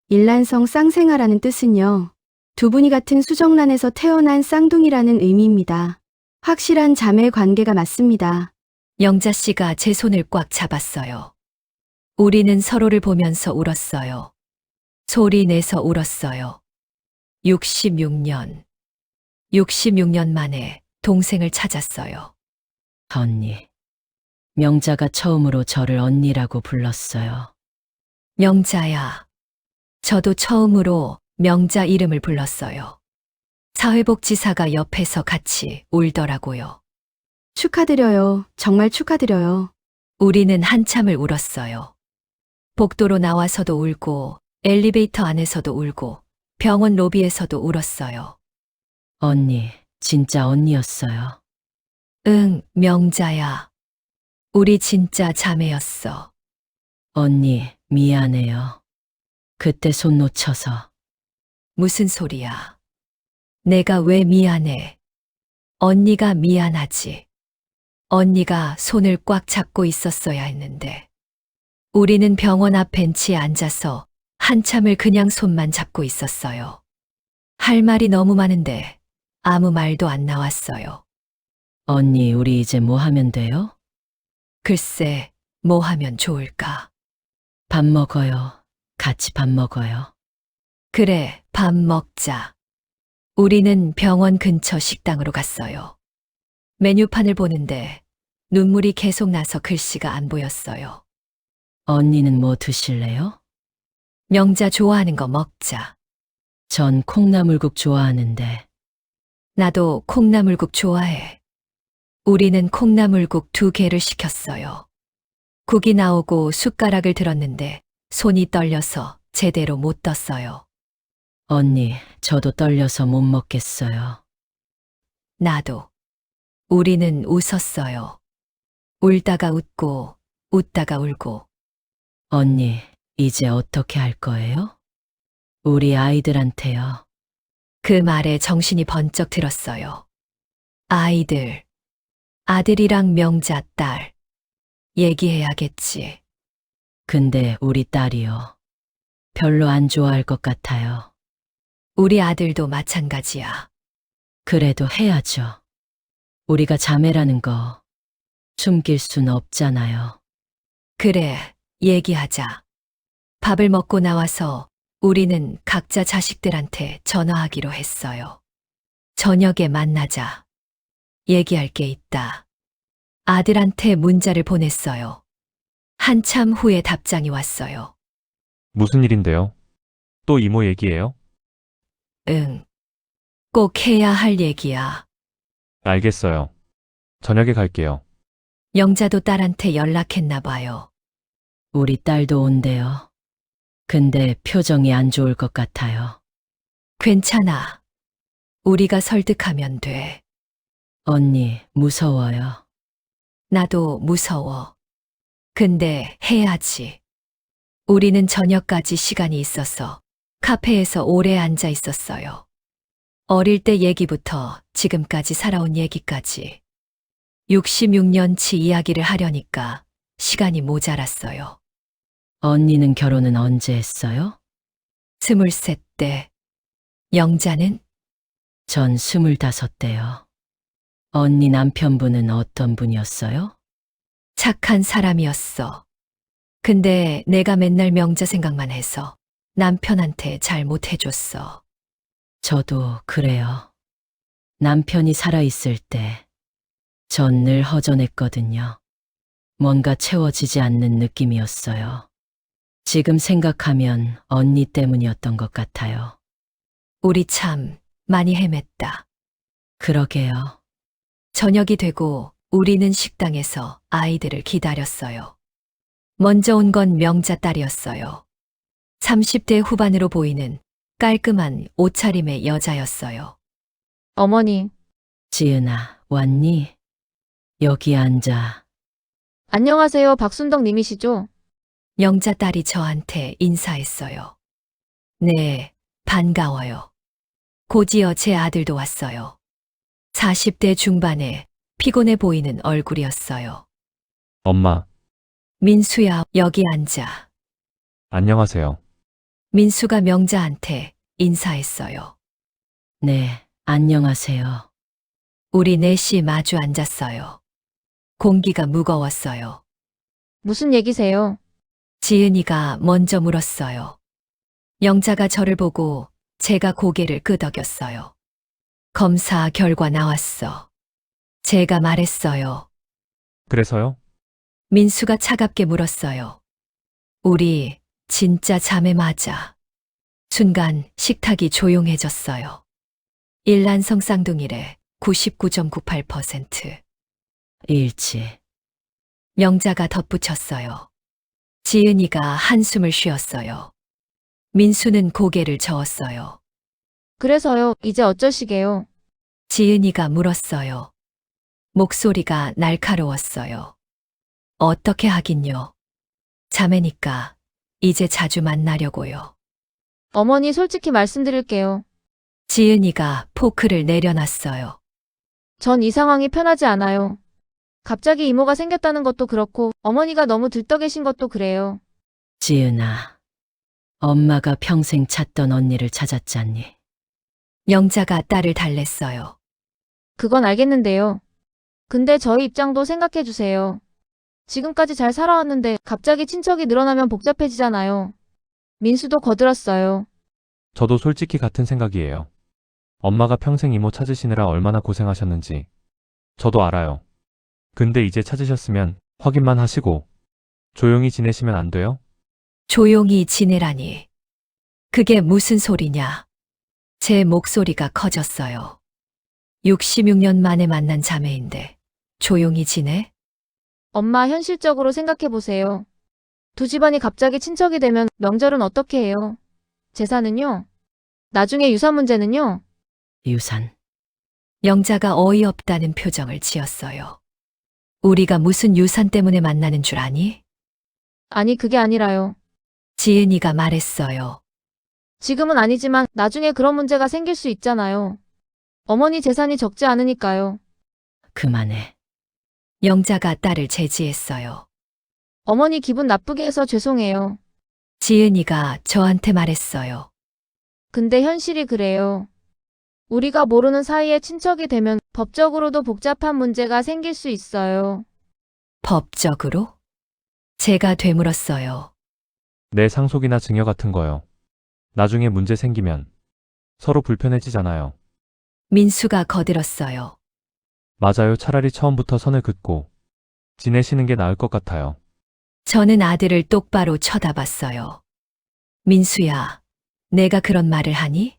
[SPEAKER 5] 일란성 쌍생아라는 뜻은요. 두 분이 같은 수정란에서 태어난 쌍둥이라는 의미입니다. 확실한 자매 관계가 맞습니다.
[SPEAKER 1] 영자 씨가 제 손을 꽉 잡았어요. 우리는 서로를 보면서 울었어요. 소리 내서 울었어요. 66년 만에 동생을 찾았어요.
[SPEAKER 3] 언니. 명자가 처음으로 저를 언니라고 불렀어요.
[SPEAKER 1] 명자야. 저도 처음으로 명자 이름을 불렀어요. 사회복지사가 옆에서 같이 울더라고요.
[SPEAKER 5] 축하드려요. 정말 축하드려요.
[SPEAKER 1] 우리는 한참을 울었어요. 복도로 나와서도 울고, 엘리베이터 안에서도 울고, 병원 로비에서도 울었어요.
[SPEAKER 3] 언니, 진짜 언니였어요.
[SPEAKER 1] 응, 명자야. 우리 진짜 자매였어.
[SPEAKER 3] 언니, 미안해요. 그때 손 놓쳐서.
[SPEAKER 1] 무슨 소리야. 내가 왜 미안해. 언니가 미안하지. 언니가 손을 꽉 잡고 있었어야 했는데. 우리는 병원 앞 벤치에 앉아서 한참을 그냥 손만 잡고 있었어요. 할 말이 너무 많은데 아무 말도 안 나왔어요.
[SPEAKER 3] 언니, 우리 이제 뭐 하면 돼요?
[SPEAKER 1] 글쎄, 뭐 하면 좋을까?
[SPEAKER 3] 밥 먹어요. 같이 밥 먹어요.
[SPEAKER 1] 그래, 밥 먹자. 우리는 병원 근처 식당으로 갔어요. 메뉴판을 보는데 눈물이 계속 나서 글씨가 안 보였어요.
[SPEAKER 3] 언니는 뭐 드실래요?
[SPEAKER 1] 명자 좋아하는 거 먹자.
[SPEAKER 3] 전 콩나물국 좋아하는데.
[SPEAKER 1] 나도 콩나물국 좋아해. 우리는 콩나물국 2개를 시켰어요. 국이 나오고 숟가락을 들었는데 손이 떨려서 제대로 못 떴어요.
[SPEAKER 3] 언니, 저도 떨려서 못 먹겠어요.
[SPEAKER 1] 나도. 우리는 웃었어요. 울다가 웃고, 웃다가 울고.
[SPEAKER 3] 언니, 이제 어떻게 할 거예요? 우리 아이들한테요.
[SPEAKER 1] 그 말에 정신이 번쩍 들었어요. 아이들. 아들이랑 명자 딸. 얘기해야겠지.
[SPEAKER 3] 근데 우리 딸이요. 별로 안 좋아할 것 같아요.
[SPEAKER 1] 우리 아들도 마찬가지야.
[SPEAKER 3] 그래도 해야죠. 우리가 자매라는 거 숨길 순 없잖아요.
[SPEAKER 1] 그래, 얘기하자. 밥을 먹고 나와서 우리는 각자 자식들한테 전화하기로 했어요. 저녁에 만나자. 얘기할 게 있다. 아들한테 문자를 보냈어요. 한참 후에 답장이 왔어요.
[SPEAKER 2] 무슨 일인데요? 또 이모 얘기예요?
[SPEAKER 1] 응. 꼭 해야 할 얘기야.
[SPEAKER 2] 알겠어요. 저녁에 갈게요.
[SPEAKER 1] 영자도 딸한테 연락했나 봐요.
[SPEAKER 3] 우리 딸도 온대요. 근데 표정이 안 좋을 것 같아요.
[SPEAKER 1] 괜찮아. 우리가 설득하면 돼.
[SPEAKER 3] 언니, 무서워요.
[SPEAKER 1] 나도 무서워. 근데 해야지. 우리는 저녁까지 시간이 있어서 카페에서 오래 앉아 있었어요. 어릴 때 얘기부터 지금까지 살아온 얘기까지. 66년치 이야기를 하려니까 시간이 모자랐어요.
[SPEAKER 3] 언니는 결혼은 언제 했어요?
[SPEAKER 1] 23대. 영자는?
[SPEAKER 3] 전 25대요. 언니 남편분은 어떤 분이었어요?
[SPEAKER 1] 착한 사람이었어. 근데 내가 맨날 명자 생각만 해서 남편한테 잘 못해줬어.
[SPEAKER 3] 저도 그래요. 남편이 살아있을 때 전 늘 허전했거든요. 뭔가 채워지지 않는 느낌이었어요. 지금 생각하면 언니 때문이었던 것 같아요.
[SPEAKER 1] 우리 참 많이 헤맸다.
[SPEAKER 3] 그러게요.
[SPEAKER 1] 저녁이 되고 우리는 식당에서 아이들을 기다렸어요. 먼저 온 건 명자 딸이었어요. 30대 후반으로 보이는 깔끔한 옷차림의 여자였어요.
[SPEAKER 6] 어머니,
[SPEAKER 3] 지은아, 왔니? 여기 앉아.
[SPEAKER 6] 안녕하세요. 박순덕 님이시죠?
[SPEAKER 1] 명자 딸이 저한테 인사했어요. 네, 반가워요. 곧이어 제 아들도 왔어요. 40대 중반에 피곤해 보이는 얼굴이었어요.
[SPEAKER 2] 엄마,
[SPEAKER 1] 민수야, 여기 앉아.
[SPEAKER 2] 안녕하세요.
[SPEAKER 1] 민수가 명자한테 인사했어요.
[SPEAKER 3] 네, 안녕하세요.
[SPEAKER 1] 우리 넷이 마주 앉았어요. 공기가 무거웠어요.
[SPEAKER 6] 무슨 얘기세요?
[SPEAKER 1] 지은이가 먼저 물었어요. 영자가 저를 보고 제가 고개를 끄덕였어요. 검사 결과 나왔어. 제가 말했어요.
[SPEAKER 2] 그래서요?
[SPEAKER 1] 민수가 차갑게 물었어요. 우리 진짜 자매 맞아. 순간 식탁이 조용해졌어요. 일란성 쌍둥이래 99.98%.
[SPEAKER 3] 일치.
[SPEAKER 1] 명자가 덧붙였어요. 지은이가 한숨을 쉬었어요. 민수는 고개를 저었어요.
[SPEAKER 6] 그래서요, 이제 어쩌시게요?
[SPEAKER 1] 지은이가 물었어요. 목소리가 날카로웠어요. 어떻게 하긴요. 자매니까 이제 자주 만나려고요.
[SPEAKER 6] 어머니 솔직히 말씀드릴게요.
[SPEAKER 1] 지은이가 포크를 내려놨어요.
[SPEAKER 6] 전 이 상황이 편하지 않아요. 갑자기 이모가 생겼다는 것도 그렇고 어머니가 너무 들떠 계신 것도 그래요.
[SPEAKER 3] 지은아, 엄마가 평생 찾던 언니를 찾았잖니.
[SPEAKER 1] 영자가 딸을 달랬어요.
[SPEAKER 6] 그건 알겠는데요. 근데 저희 입장도 생각해 주세요. 지금까지 잘 살아왔는데 갑자기 친척이 늘어나면 복잡해지잖아요. 민수도 거들었어요.
[SPEAKER 2] 저도 솔직히 같은 생각이에요. 엄마가 평생 이모 찾으시느라 얼마나 고생하셨는지. 저도 알아요. 근데 이제 찾으셨으면 확인만 하시고 조용히 지내시면 안 돼요?
[SPEAKER 1] 조용히 지내라니. 그게 무슨 소리냐. 제 목소리가 커졌어요. 66년 만에 만난 자매인데 조용히 지내?
[SPEAKER 6] 엄마 현실적으로 생각해 보세요. 두 집안이 갑자기 친척이 되면 명절은 어떻게 해요? 재산은요? 나중에 유산 문제는요?
[SPEAKER 3] 유산.
[SPEAKER 1] 영자가 어이없다는 표정을 지었어요. 우리가 무슨 유산 때문에 만나는 줄 아니?
[SPEAKER 6] 아니 그게 아니라요.
[SPEAKER 1] 지은이가 말했어요.
[SPEAKER 6] 지금은 아니지만 나중에 그런 문제가 생길 수 있잖아요. 어머니 재산이 적지 않으니까요.
[SPEAKER 3] 그만해.
[SPEAKER 1] 영자가 딸을 제지했어요.
[SPEAKER 6] 어머니 기분 나쁘게 해서 죄송해요.
[SPEAKER 1] 지은이가 저한테 말했어요.
[SPEAKER 6] 근데 현실이 그래요. 우리가 모르는 사이에 친척이 되면 법적으로도 복잡한 문제가 생길 수 있어요.
[SPEAKER 1] 법적으로? 제가 되물었어요.
[SPEAKER 2] 내 상속이나 증여 같은 거요. 나중에 문제 생기면 서로 불편해지잖아요.
[SPEAKER 1] 민수가 거들었어요.
[SPEAKER 2] 맞아요. 차라리 처음부터 선을 긋고 지내시는 게 나을 것 같아요.
[SPEAKER 1] 저는 아들을 똑바로 쳐다봤어요. 민수야, 내가 그런 말을 하니?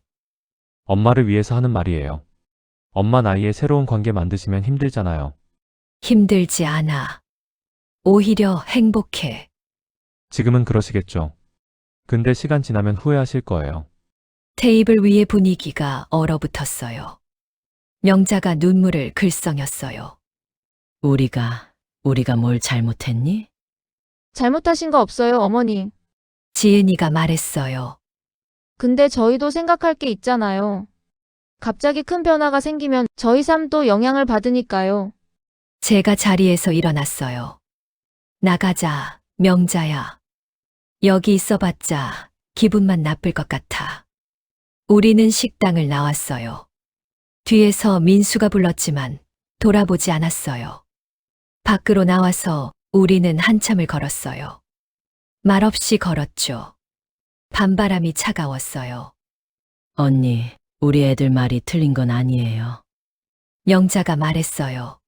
[SPEAKER 2] 엄마를 위해서 하는 말이에요. 엄마 나이에 새로운 관계 만드시면 힘들잖아요.
[SPEAKER 1] 힘들지 않아. 오히려 행복해.
[SPEAKER 2] 지금은 그러시겠죠. 근데 시간 지나면 후회하실 거예요.
[SPEAKER 1] 테이블 위의 분위기가 얼어붙었어요. 명자가 눈물을 글썽였어요.
[SPEAKER 3] 우리가 뭘 잘못했니?
[SPEAKER 6] 잘못하신 거 없어요, 어머니.
[SPEAKER 1] 지은이가 말했어요.
[SPEAKER 6] 근데 저희도 생각할 게 있잖아요. 갑자기 큰 변화가 생기면 저희 삶도 영향을 받으니까요.
[SPEAKER 1] 제가 자리에서 일어났어요. 나가자, 명자야. 여기 있어봤자 기분만 나쁠 것 같아. 우리는 식당을 나왔어요. 뒤에서 민수가 불렀지만 돌아보지 않았어요. 밖으로 나와서 우리는 한참을 걸었어요. 말없이 걸었죠. 밤바람이 차가웠어요.
[SPEAKER 3] 언니, 우리 애들 말이 틀린 건 아니에요.
[SPEAKER 1] 영자가 말했어요.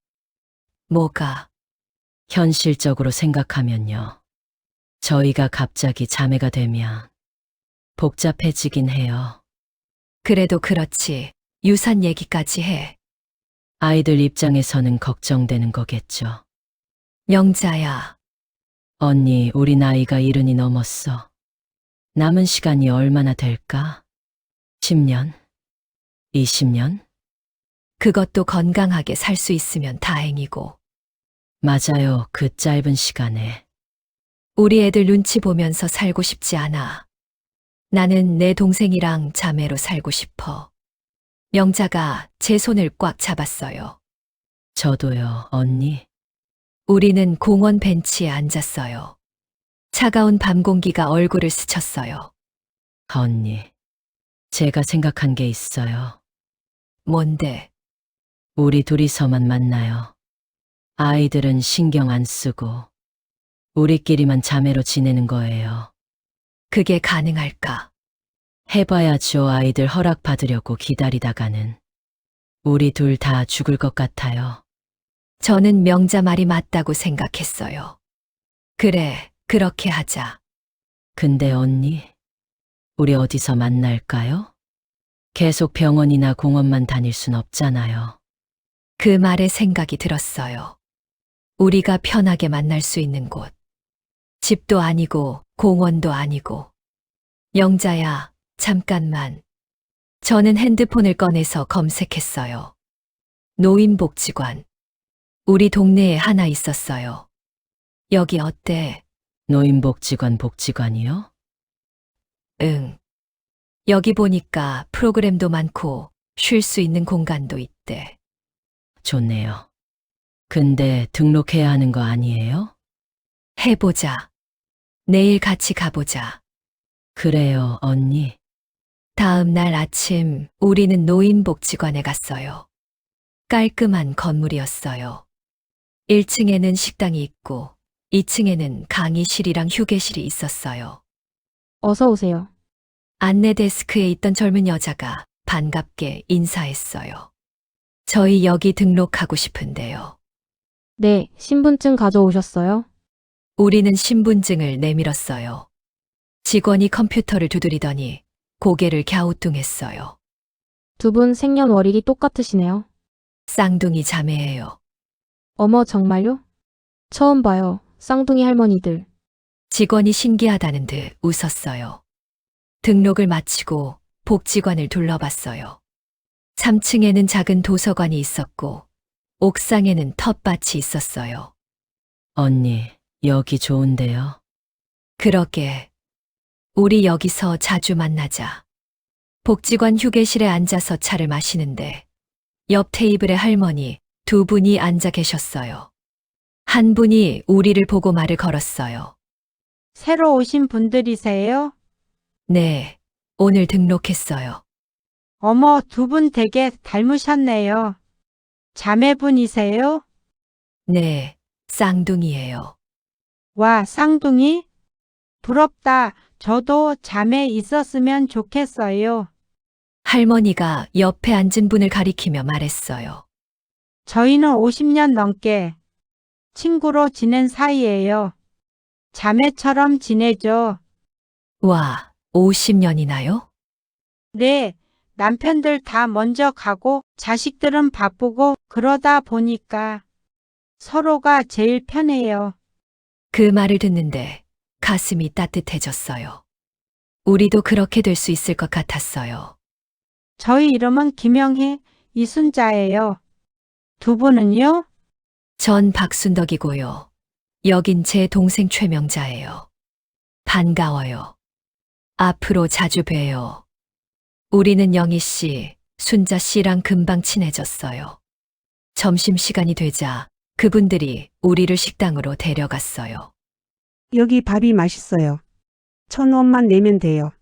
[SPEAKER 1] 뭐가?
[SPEAKER 3] 현실적으로 생각하면요. 저희가 갑자기 자매가 되면 복잡해지긴 해요.
[SPEAKER 1] 그래도 그렇지. 유산 얘기까지 해.
[SPEAKER 3] 아이들 입장에서는 걱정되는 거겠죠.
[SPEAKER 1] 영자야.
[SPEAKER 3] 언니, 우리 나이가 70이 넘었어. 남은 시간이 얼마나 될까? 10년? 20년?
[SPEAKER 1] 그것도 건강하게 살 수 있으면 다행이고.
[SPEAKER 3] 맞아요. 그 짧은 시간에.
[SPEAKER 1] 우리 애들 눈치 보면서 살고 싶지 않아. 나는 내 동생이랑 자매로 살고 싶어. 영자가 제 손을 꽉 잡았어요.
[SPEAKER 3] 저도요, 언니.
[SPEAKER 1] 우리는 공원 벤치에 앉았어요. 차가운 밤 공기가 얼굴을 스쳤어요.
[SPEAKER 3] 언니. 제가 생각한 게 있어요.
[SPEAKER 1] 뭔데?
[SPEAKER 3] 우리 둘이서만 만나요. 아이들은 신경 안 쓰고 우리끼리만 자매로 지내는 거예요.
[SPEAKER 1] 그게 가능할까?
[SPEAKER 3] 해봐야죠. 아이들 허락받으려고 기다리다가는 우리 둘 다 죽을 것 같아요.
[SPEAKER 1] 저는 명자 말이 맞다고 생각했어요. 그래, 그렇게 하자.
[SPEAKER 3] 근데 언니, 우리 어디서 만날까요? 계속 병원이나 공원만 다닐 순 없잖아요.
[SPEAKER 1] 그 말에 생각이 들었어요. 우리가 편하게 만날 수 있는 곳. 집도 아니고 공원도 아니고. 영자야, 잠깐만. 저는 핸드폰을 꺼내서 검색했어요. 노인복지관. 우리 동네에 하나 있었어요. 여기 어때?
[SPEAKER 3] 노인복지관 복지관이요?
[SPEAKER 1] 응. 여기 보니까 프로그램도 많고 쉴 수 있는 공간도 있대.
[SPEAKER 3] 좋네요. 근데 등록해야 하는 거 아니에요?
[SPEAKER 1] 해보자. 내일 같이 가보자.
[SPEAKER 3] 그래요, 언니.
[SPEAKER 1] 다음 날 아침 우리는 노인복지관에 갔어요. 깔끔한 건물이었어요. 1층에는 식당이 있고 2층에는 강의실이랑 휴게실이 있었어요.
[SPEAKER 6] 어서 오세요.
[SPEAKER 1] 안내 데스크에 있던 젊은 여자가 반갑게 인사했어요. 저희 여기 등록하고 싶은데요.
[SPEAKER 6] 네, 신분증 가져오셨어요?
[SPEAKER 1] 우리는 신분증을 내밀었어요. 직원이 컴퓨터를 두드리더니 고개를 갸우뚱했어요.
[SPEAKER 6] 두 분 생년월일이 똑같으시네요.
[SPEAKER 1] 쌍둥이 자매예요.
[SPEAKER 6] 어머, 정말요? 처음 봐요. 쌍둥이 할머니들.
[SPEAKER 1] 직원이 신기하다는 듯 웃었어요. 등록을 마치고 복지관을 둘러봤어요. 3층에는 작은 도서관이 있었고 옥상에는 텃밭이 있었어요.
[SPEAKER 3] 언니, 여기 좋은데요?
[SPEAKER 1] 그러게. 우리 여기서 자주 만나자. 복지관 휴게실에 앉아서 차를 마시는데 옆 테이블에 할머니 두 분이 앉아 계셨어요. 한 분이 우리를 보고 말을 걸었어요.
[SPEAKER 7] 새로 오신 분들이세요?
[SPEAKER 1] 네, 오늘 등록했어요.
[SPEAKER 7] 어머, 두 분 되게 닮으셨네요. 자매분이세요?
[SPEAKER 1] 네, 쌍둥이에요.
[SPEAKER 7] 와, 쌍둥이? 부럽다. 저도 자매 있었으면 좋겠어요.
[SPEAKER 1] 할머니가 옆에 앉은 분을 가리키며 말했어요.
[SPEAKER 7] 저희는 50년 넘게 친구로 지낸 사이예요. 자매처럼 지내죠.
[SPEAKER 1] 와, 50년이나요?
[SPEAKER 7] 네, 남편들 다 먼저 가고 자식들은 바쁘고 그러다 보니까 서로가 제일 편해요.
[SPEAKER 1] 그 말을 듣는데 가슴이 따뜻해졌어요. 우리도 그렇게 될 수 있을 것 같았어요.
[SPEAKER 7] 저희 이름은 김영희, 이순자예요. 두 분은요?
[SPEAKER 1] 전 박순덕이고요. 여긴 제 동생 최명자예요. 반가워요. 앞으로 자주 봬요. 우리는 영희 씨, 순자 씨랑 금방 친해졌어요. 점심시간이 되자 그분들이 우리를 식당으로 데려갔어요.
[SPEAKER 8] 여기 밥이 맛있어요. 1,000원만 내면 돼요.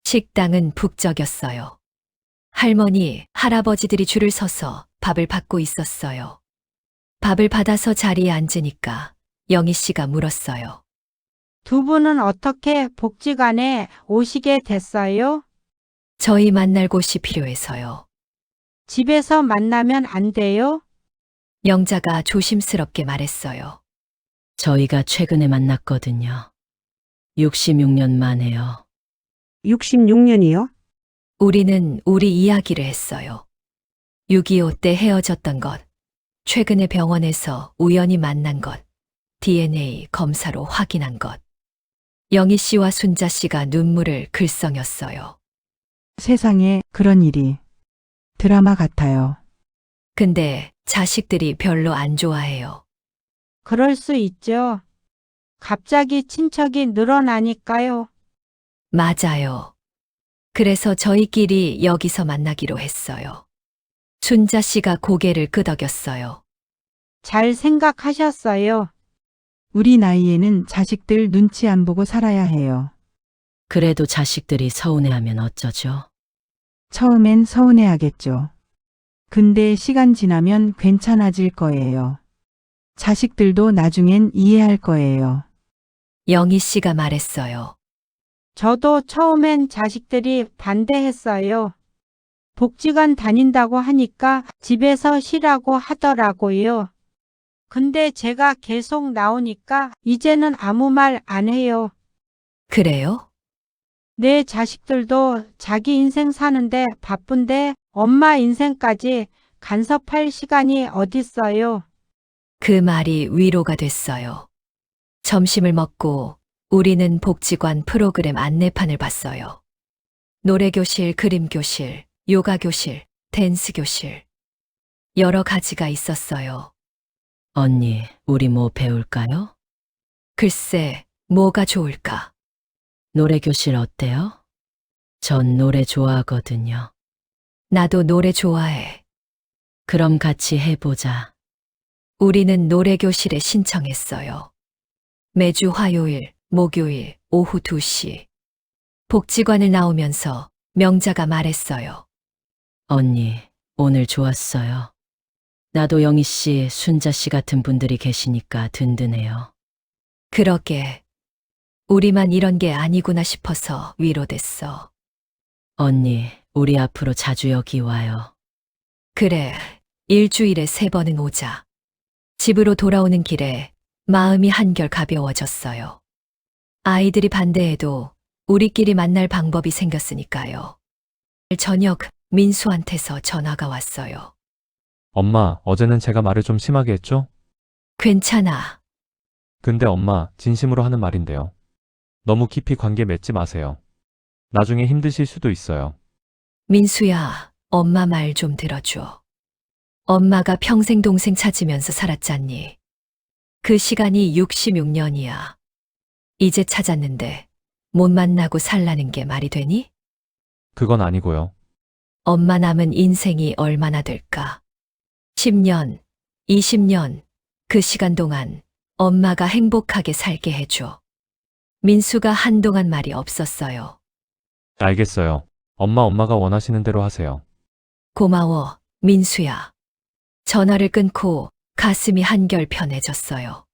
[SPEAKER 1] 식당은 북적였어요. 할머니, 할아버지들이 줄을 서서 밥을 받고 있었어요. 밥을 받아서 자리에 앉으니까 영희 씨가 물었어요.
[SPEAKER 7] 두 분은 어떻게 복지관에 오시게 됐어요?
[SPEAKER 1] 저희 만날 곳이 필요해서요.
[SPEAKER 7] 집에서 만나면 안 돼요?
[SPEAKER 1] 영자가 조심스럽게 말했어요.
[SPEAKER 3] 저희가 최근에 만났거든요. 66년 만에요.
[SPEAKER 8] 66년이요?
[SPEAKER 1] 우리는 우리 이야기를 했어요. 6.25 때 헤어졌던 것, 최근에 병원에서 우연히 만난 것, DNA 검사로 확인한 것. 영희 씨와 순자 씨가 눈물을 글썽였어요.
[SPEAKER 9] 세상에 그런 일이. 드라마 같아요.
[SPEAKER 1] 근데 자식들이 별로 안 좋아해요.
[SPEAKER 7] 그럴 수 있죠. 갑자기 친척이 늘어나니까요.
[SPEAKER 1] 맞아요. 그래서 저희끼리 여기서 만나기로 했어요. 순자 씨가 고개를 끄덕였어요.
[SPEAKER 7] 잘 생각하셨어요.
[SPEAKER 9] 우리 나이에는 자식들 눈치 안 보고 살아야 해요.
[SPEAKER 3] 그래도 자식들이 서운해하면 어쩌죠?
[SPEAKER 9] 처음엔 서운해하겠죠. 근데 시간 지나면 괜찮아질 거예요. 자식들도 나중엔 이해할 거예요.
[SPEAKER 1] 영희 씨가 말했어요.
[SPEAKER 7] 저도 처음엔 자식들이 반대했어요. 복지관 다닌다고 하니까 집에서 쉬라고 하더라고요. 근데 제가 계속 나오니까 이제는 아무 말 안 해요.
[SPEAKER 1] 그래요?
[SPEAKER 7] 내 자식들도 자기 인생 사는데 바쁜데 엄마 인생까지 간섭할 시간이 어딨어요.
[SPEAKER 1] 그 말이 위로가 됐어요. 점심을 먹고 우리는 복지관 프로그램 안내판을 봤어요. 노래교실, 그림교실, 요가교실, 댄스교실. 여러 가지가 있었어요.
[SPEAKER 3] 언니, 우리 뭐 배울까요?
[SPEAKER 1] 글쎄, 뭐가 좋을까?
[SPEAKER 3] 노래 교실 어때요? 전 노래 좋아하거든요.
[SPEAKER 1] 나도 노래 좋아해.
[SPEAKER 3] 그럼 같이 해보자.
[SPEAKER 1] 우리는 노래교실에 신청했어요. 매주 화요일, 목요일, 오후 2시. 복지관을 나오면서 명자가 말했어요.
[SPEAKER 3] 언니, 오늘 좋았어요. 나도 영희 씨, 순자 씨 같은 분들이 계시니까 든든해요.
[SPEAKER 1] 그러게. 우리만 이런 게 아니구나 싶어서 위로됐어.
[SPEAKER 3] 언니, 우리 앞으로 자주 여기 와요.
[SPEAKER 1] 그래, 일주일에 3번은 오자. 집으로 돌아오는 길에 마음이 한결 가벼워졌어요. 아이들이 반대해도 우리끼리 만날 방법이 생겼으니까요. 저녁 민수한테서 전화가 왔어요.
[SPEAKER 2] 엄마, 어제는 제가 말을 좀 심하게 했죠?
[SPEAKER 1] 괜찮아.
[SPEAKER 2] 근데 엄마, 진심으로 하는 말인데요. 너무 깊이 관계 맺지 마세요. 나중에 힘드실 수도 있어요.
[SPEAKER 1] 민수야, 엄마 말 좀 들어줘. 엄마가 평생 동생 찾으면서 살았잖니. 그 시간이 66년이야. 이제 찾았는데 못 만나고 살라는 게 말이 되니?
[SPEAKER 2] 그건 아니고요.
[SPEAKER 1] 엄마 남은 인생이 얼마나 될까? 10년, 20년, 그 시간 동안 엄마가 행복하게 살게 해줘. 민수가 한동안 말이 없었어요.
[SPEAKER 2] 알겠어요. 엄마가 원하시는 대로 하세요.
[SPEAKER 1] 고마워, 민수야. 전화를 끊고 가슴이 한결 편해졌어요.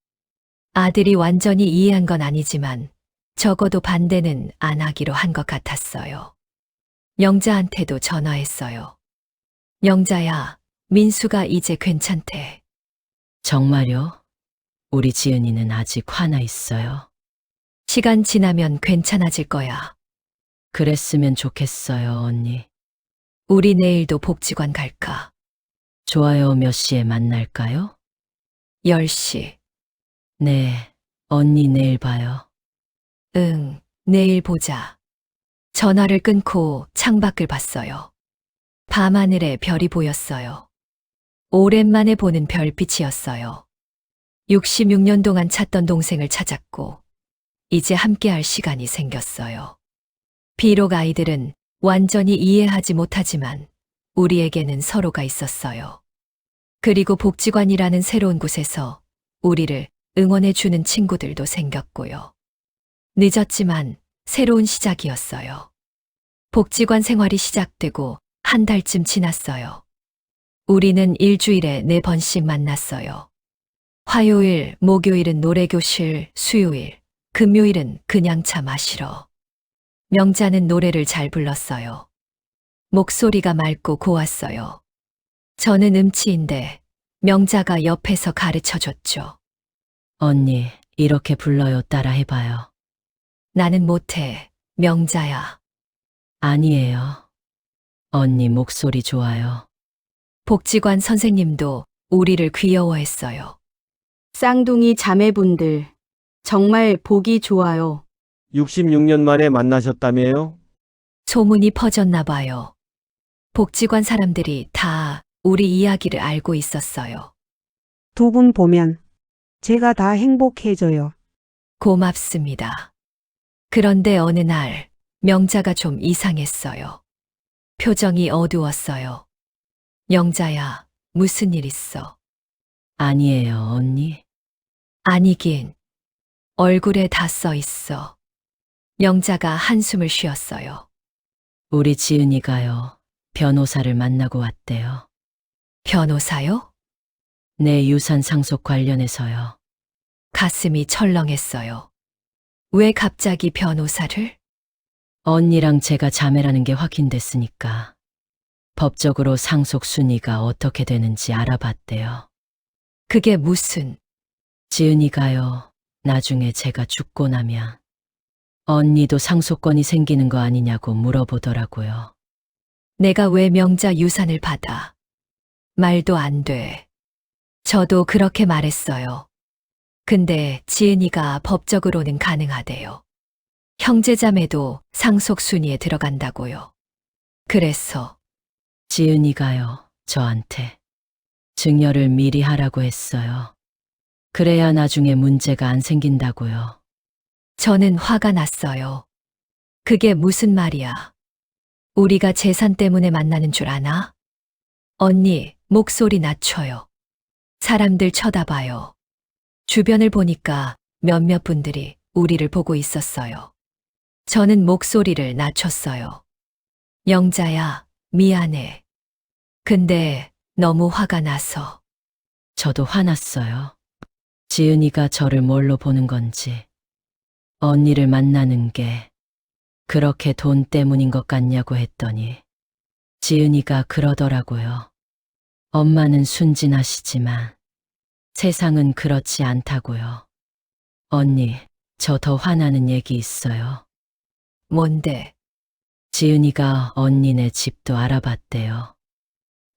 [SPEAKER 1] 아들이 완전히 이해한 건 아니지만 적어도 반대는 안 하기로 한 것 같았어요. 영자한테도 전화했어요. 영자야, 민수가 이제 괜찮대.
[SPEAKER 3] 정말요? 우리 지은이는 아직 화나 있어요.
[SPEAKER 1] 시간 지나면 괜찮아질 거야.
[SPEAKER 3] 그랬으면 좋겠어요, 언니.
[SPEAKER 1] 우리 내일도 복지관 갈까?
[SPEAKER 3] 좋아요, 몇 시에 만날까요?
[SPEAKER 1] 10시.
[SPEAKER 3] 네, 언니 내일 봐요.
[SPEAKER 1] 응, 내일 보자. 전화를 끊고 창밖을 봤어요. 밤하늘에 별이 보였어요. 오랜만에 보는 별빛이었어요. 66년 동안 찾던 동생을 찾았고, 이제 함께할 시간이 생겼어요. 비록 아이들은 완전히 이해하지 못하지만, 우리에게는 서로가 있었어요. 그리고 복지관이라는 새로운 곳에서 우리를 응원해주는 친구들도 생겼고요. 늦었지만 새로운 시작이었어요. 복지관 생활이 시작되고 한 달쯤 지났어요. 우리는 일주일에 4번씩 만났어요. 화요일, 목요일은 노래교실, 수요일, 금요일은 그냥 차 마시러. 명자는 노래를 잘 불렀어요. 목소리가 맑고 고왔어요. 저는 음치인데 명자가 옆에서 가르쳐줬죠.
[SPEAKER 3] 언니, 이렇게 불러요, 따라 해봐요.
[SPEAKER 1] 나는 못해, 명자야.
[SPEAKER 3] 아니에요. 언니 목소리 좋아요.
[SPEAKER 1] 복지관 선생님도 우리를 귀여워했어요.
[SPEAKER 5] 쌍둥이 자매분들, 정말 보기 좋아요.
[SPEAKER 10] 66년 만에 만나셨다며요?
[SPEAKER 1] 소문이 퍼졌나 봐요. 복지관 사람들이 다 우리 이야기를 알고 있었어요.
[SPEAKER 8] 두 분 보면 제가 다 행복해져요.
[SPEAKER 1] 고맙습니다. 그런데 어느 날 명자가 좀 이상했어요. 표정이 어두웠어요. 영자야, 무슨 일 있어?
[SPEAKER 3] 아니에요, 언니.
[SPEAKER 1] 아니긴. 얼굴에 다 써 있어. 명자가 한숨을 쉬었어요.
[SPEAKER 3] 우리 지은이가요, 변호사를 만나고 왔대요.
[SPEAKER 1] 변호사요?
[SPEAKER 3] 내 유산 상속 관련해서요.
[SPEAKER 1] 가슴이 철렁했어요. 왜 갑자기 변호사를?
[SPEAKER 3] 언니랑 제가 자매라는 게 확인됐으니까 법적으로 상속 순위가 어떻게 되는지 알아봤대요.
[SPEAKER 1] 그게 무슨,
[SPEAKER 3] 지은이가요. 나중에 제가 죽고 나면 언니도 상속권이 생기는 거 아니냐고 물어보더라고요.
[SPEAKER 1] 내가 왜 명자 유산을 받아? 말도 안 돼. 저도 그렇게 말했어요. 근데 지은이가 법적으로는 가능하대요. 형제자매도 상속 순위에 들어간다고요. 그래서
[SPEAKER 3] 지은이가요. 저한테 증여를 미리 하라고 했어요. 그래야 나중에 문제가 안 생긴다고요.
[SPEAKER 1] 저는 화가 났어요. 그게 무슨 말이야? 우리가 재산 때문에 만나는 줄 아나? 언니, 목소리 낮춰요. 사람들 쳐다봐요. 주변을 보니까 몇몇 분들이 우리를 보고 있었어요. 저는 목소리를 낮췄어요. 영자야, 미안해. 근데 너무 화가 나서.
[SPEAKER 3] 저도 화났어요. 지은이가 저를 뭘로 보는 건지, 언니를 만나는 게 그렇게 돈 때문인 것 같냐고 했더니 지은이가 그러더라고요. 엄마는 순진하시지만 세상은 그렇지 않다고요. 언니, 저 더 화나는 얘기 있어요.
[SPEAKER 1] 뭔데?
[SPEAKER 3] 지은이가 언니네 집도 알아봤대요.